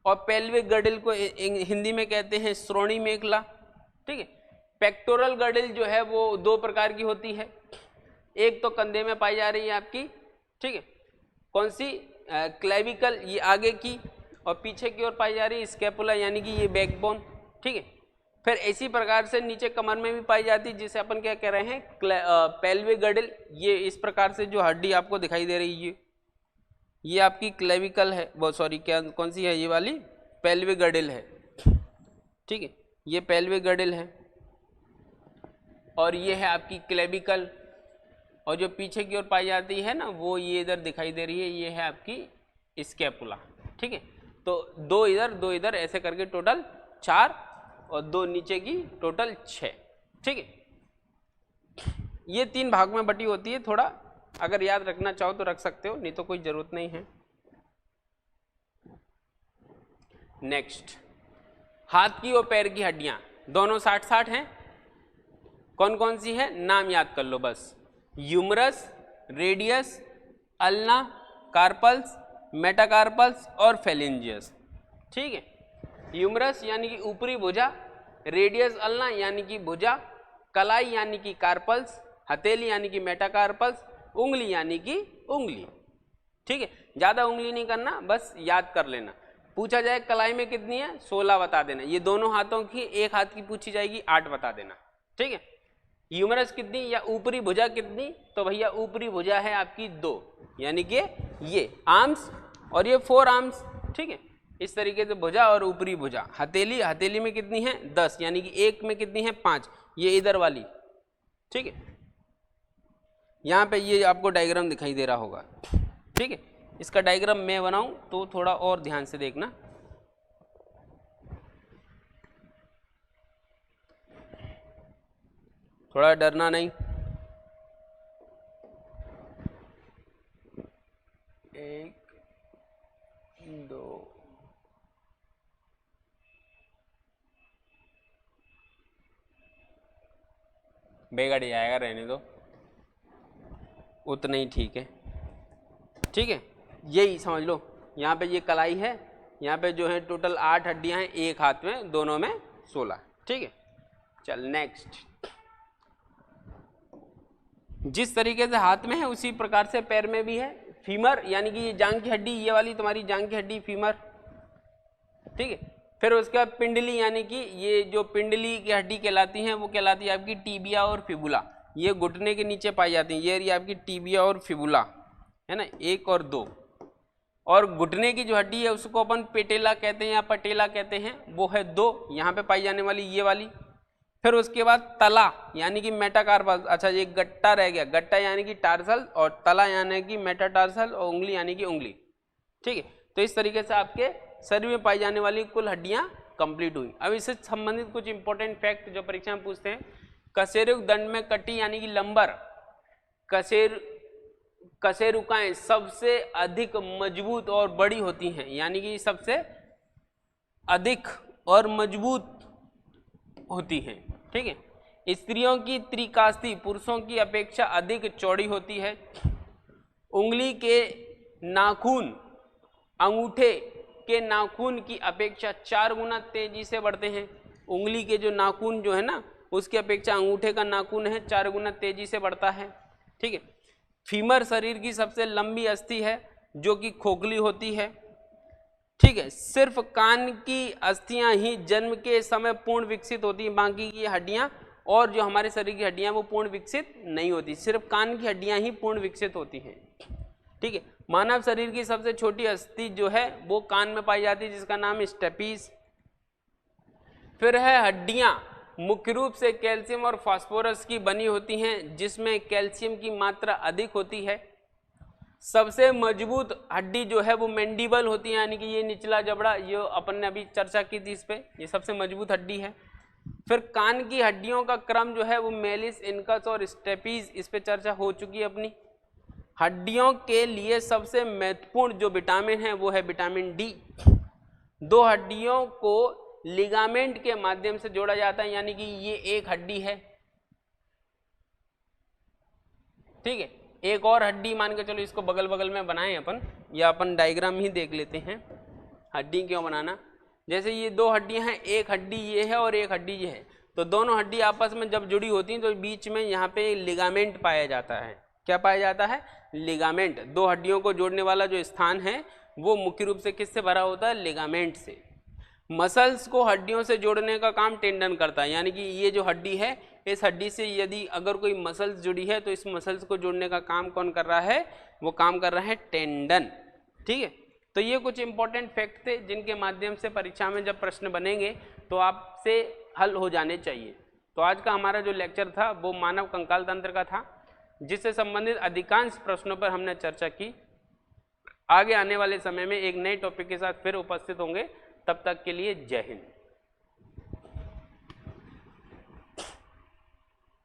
और पेल्विक गर्डिल को हिंदी में कहते हैं श्रोणी मेखला, ठीक है। पेक्टोरल गर्डिल जो है वो 2 प्रकार की होती है, एक तो कंधे में पाई जा रही है आपकी, ठीक है, कौन सी, क्लेविकल, ये आगे की, और पीछे की ओर पाई जा रही है स्कैपुला यानी कि ये बैकबोन, ठीक है। फिर इसी प्रकार से नीचे कमर में भी पाई जाती है जिसे अपन क्या कह रहे हैं, पेल्विक गर्डिल। ये इस प्रकार से जो हड्डी आपको दिखाई दे रही है ये आपकी क्लेविकल है, वो सॉरी क्या कौन सी है, ये वाली पेल्विक गर्डिल है, ठीक है, ये पेल्विक गर्डिल है और ये है आपकी क्लेविकल, और जो पीछे की ओर पाई जाती है ना वो ये इधर दिखाई दे रही है, ये है आपकी स्कैपुला, ठीक है। तो 2 इधर 2 इधर ऐसे करके टोटल 4 और 2 नीचे की टोटल 6, ठीक है। ये 3 भाग में बटी होती है, थोड़ा अगर याद रखना चाहो तो रख सकते हो, नहीं तो कोई जरूरत नहीं है। नेक्स्ट, हाथ की और पैर की हड्डियां दोनों 60-60 हैं। कौन कौन सी है, नाम याद कर लो बस। Humerus, radius, ulna, carpals, metacarpals और फेलेंजियस। ठीक है, यूमरस यानी कि ऊपरी भुजा, रेडियस अल्ना यानी कि भुजा, कलाई यानी कि कार्पल्स, हथेली यानी कि मेटाकार्पल्स, उंगली यानी कि उंगली। ठीक है, ज़्यादा उंगली नहीं करना, बस याद कर लेना। पूछा जाए कलाई में कितनी है, 16 बता देना। ये दोनों हाथों की, एक हाथ की पूछी जाएगी 8 बता देना। ठीक है, ह्यूमरस कितनी या ऊपरी भुजा कितनी, तो भैया ऊपरी भुजा है आपकी 2, यानी कि ये आर्म्स और ये 4 आर्म्स। ठीक है, इस तरीके से भुजा और ऊपरी भुजा। हथेली, हथेली में कितनी है 10, यानी कि एक में कितनी है 5, ये इधर वाली। ठीक है, यहाँ पे ये आपको डायग्राम दिखाई दे रहा होगा। ठीक है, इसका डायग्राम मैं बनाऊं तो थोड़ा और ध्यान से देखना। थोड़ा डरना नहीं। 1 2 बेगड़ जाएगा, रहने दो, उतना ही ठीक है। ठीक है, यही समझ लो। यहाँ पे ये कलाई है, यहाँ पे जो है टोटल 8 हड्डियाँ हैं, एक हाथ में, दोनों में 16। ठीक है, चल नेक्स्ट। जिस तरीके से हाथ में है उसी प्रकार से पैर में भी है। फीमर यानी कि ये जांग की हड्डी, ये वाली तुम्हारी जांग की हड्डी फीमर। ठीक है, फिर उसके बाद पिंडली यानी कि ये जो पिंडली की हड्डी कहलाती हैं वो कहलाती है आपकी टीबिया और फिबुला। ये घुटने के नीचे पाई जाती हैं, ये आपकी टीबिया और फिबुला है ना, 1 और 2। और घुटने की जो हड्डी है उसको अपन पेटेला कहते हैं या पटेला कहते हैं, वो है 2, यहाँ पे पाई जाने वाली ये वाली। फिर उसके बाद तला यानी कि मेटाकार्पल। अच्छा, ये गट्टा रह गया, गट्टा यानी कि टार्सल और तला यानी कि मेटाटार्सल और उंगली यानी कि उंगली। ठीक है, तो इस तरीके से आपके शरीर में पाई जाने वाली कुल हड्डियां कंप्लीट हुई। अब इससे संबंधित कुछ इंपॉर्टेंट फैक्ट जो परीक्षा में पूछते हैं। कशेरुक दंड में कटी यानी कि लंबर कशेरुकाएं सबसे अधिक मजबूत और बड़ी होती हैं, यानी कि सबसे अधिक और मजबूत होती हैं। ठीक है, स्त्रियों की त्रिकास्ती पुरुषों की अपेक्षा अधिक चौड़ी होती है। उंगली के नाखून अंगूठे के नाखून की अपेक्षा 4 गुना तेजी से बढ़ते हैं। उंगली के जो नाखून जो है ना, उसकी अपेक्षा अंगूठे का नाखून है 4 गुना तेजी से बढ़ता है। ठीक है, फीमर शरीर की सबसे लंबी अस्थि है जो कि खोखली होती है। ठीक है, सिर्फ कान की अस्थियां ही जन्म के समय पूर्ण विकसित होती हैं, बाकी की हड्डियां और जो हमारे शरीर की हड्डियां वो पूर्ण विकसित नहीं होती, सिर्फ कान की हड्डियां ही पूर्ण विकसित होती हैं। ठीक है, मानव शरीर की सबसे छोटी अस्थि जो है वो कान में पाई जाती है, जिसका नाम स्टेपीज। फिर है हड्डियां मुख्य रूप से कैल्शियम और फास्फोरस की बनी होती हैं, जिसमें कैल्शियम की मात्रा अधिक होती है। सबसे मजबूत हड्डी जो है वो मैंडिबल होती है, यानी कि ये निचला जबड़ा, ये अपन ने अभी चर्चा की थी इस पे, ये सबसे मजबूत हड्डी है। फिर कान की हड्डियों का क्रम जो है वो मेलिस, इनकस और स्टेपीज, इस पे चर्चा हो चुकी है अपनी। हड्डियों के लिए सबसे महत्वपूर्ण जो विटामिन है वो है विटामिन डी। 2 हड्डियों को लिगामेंट के माध्यम से जोड़ा जाता है, यानी कि ये एक हड्डी है। ठीक है, एक और हड्डी मान के चलो इसको बगल बगल में बनाएं अपन, या अपन डायग्राम ही देख लेते हैं हड्डी क्यों बनाना। जैसे ये 2 हड्डियां हैं, एक हड्डी ये है और एक हड्डी ये है, तो दोनों हड्डी आपस में जब जुड़ी होती हैं तो बीच में यहाँ पे लिगामेंट पाया जाता है। क्या पाया जाता है? लिगामेंट। 2 हड्डियों को जोड़ने वाला जो स्थान है वो मुख्य रूप से किससे भरा होता है? लिगामेंट से। मसल्स को हड्डियों से जोड़ने का काम टेंडन करता है, यानी कि ये जो हड्डी है, इस हड्डी से यदि अगर कोई मसल्स जुड़ी है तो इस मसल्स को जोड़ने का काम कौन कर रहा है? वो काम कर रहा है टेंडन। ठीक है, तो ये कुछ इंपॉर्टेंट फैक्ट थे जिनके माध्यम से परीक्षा में जब प्रश्न बनेंगे तो आपसे हल हो जाने चाहिए। तो आज का हमारा जो लेक्चर था वो मानव कंकाल तंत्र का था, जिससे संबंधित अधिकांश प्रश्नों पर हमने चर्चा की। आगे आने वाले समय में एक नए टॉपिक के साथ फिर उपस्थित होंगे, तब तक के लिए जय हिंद।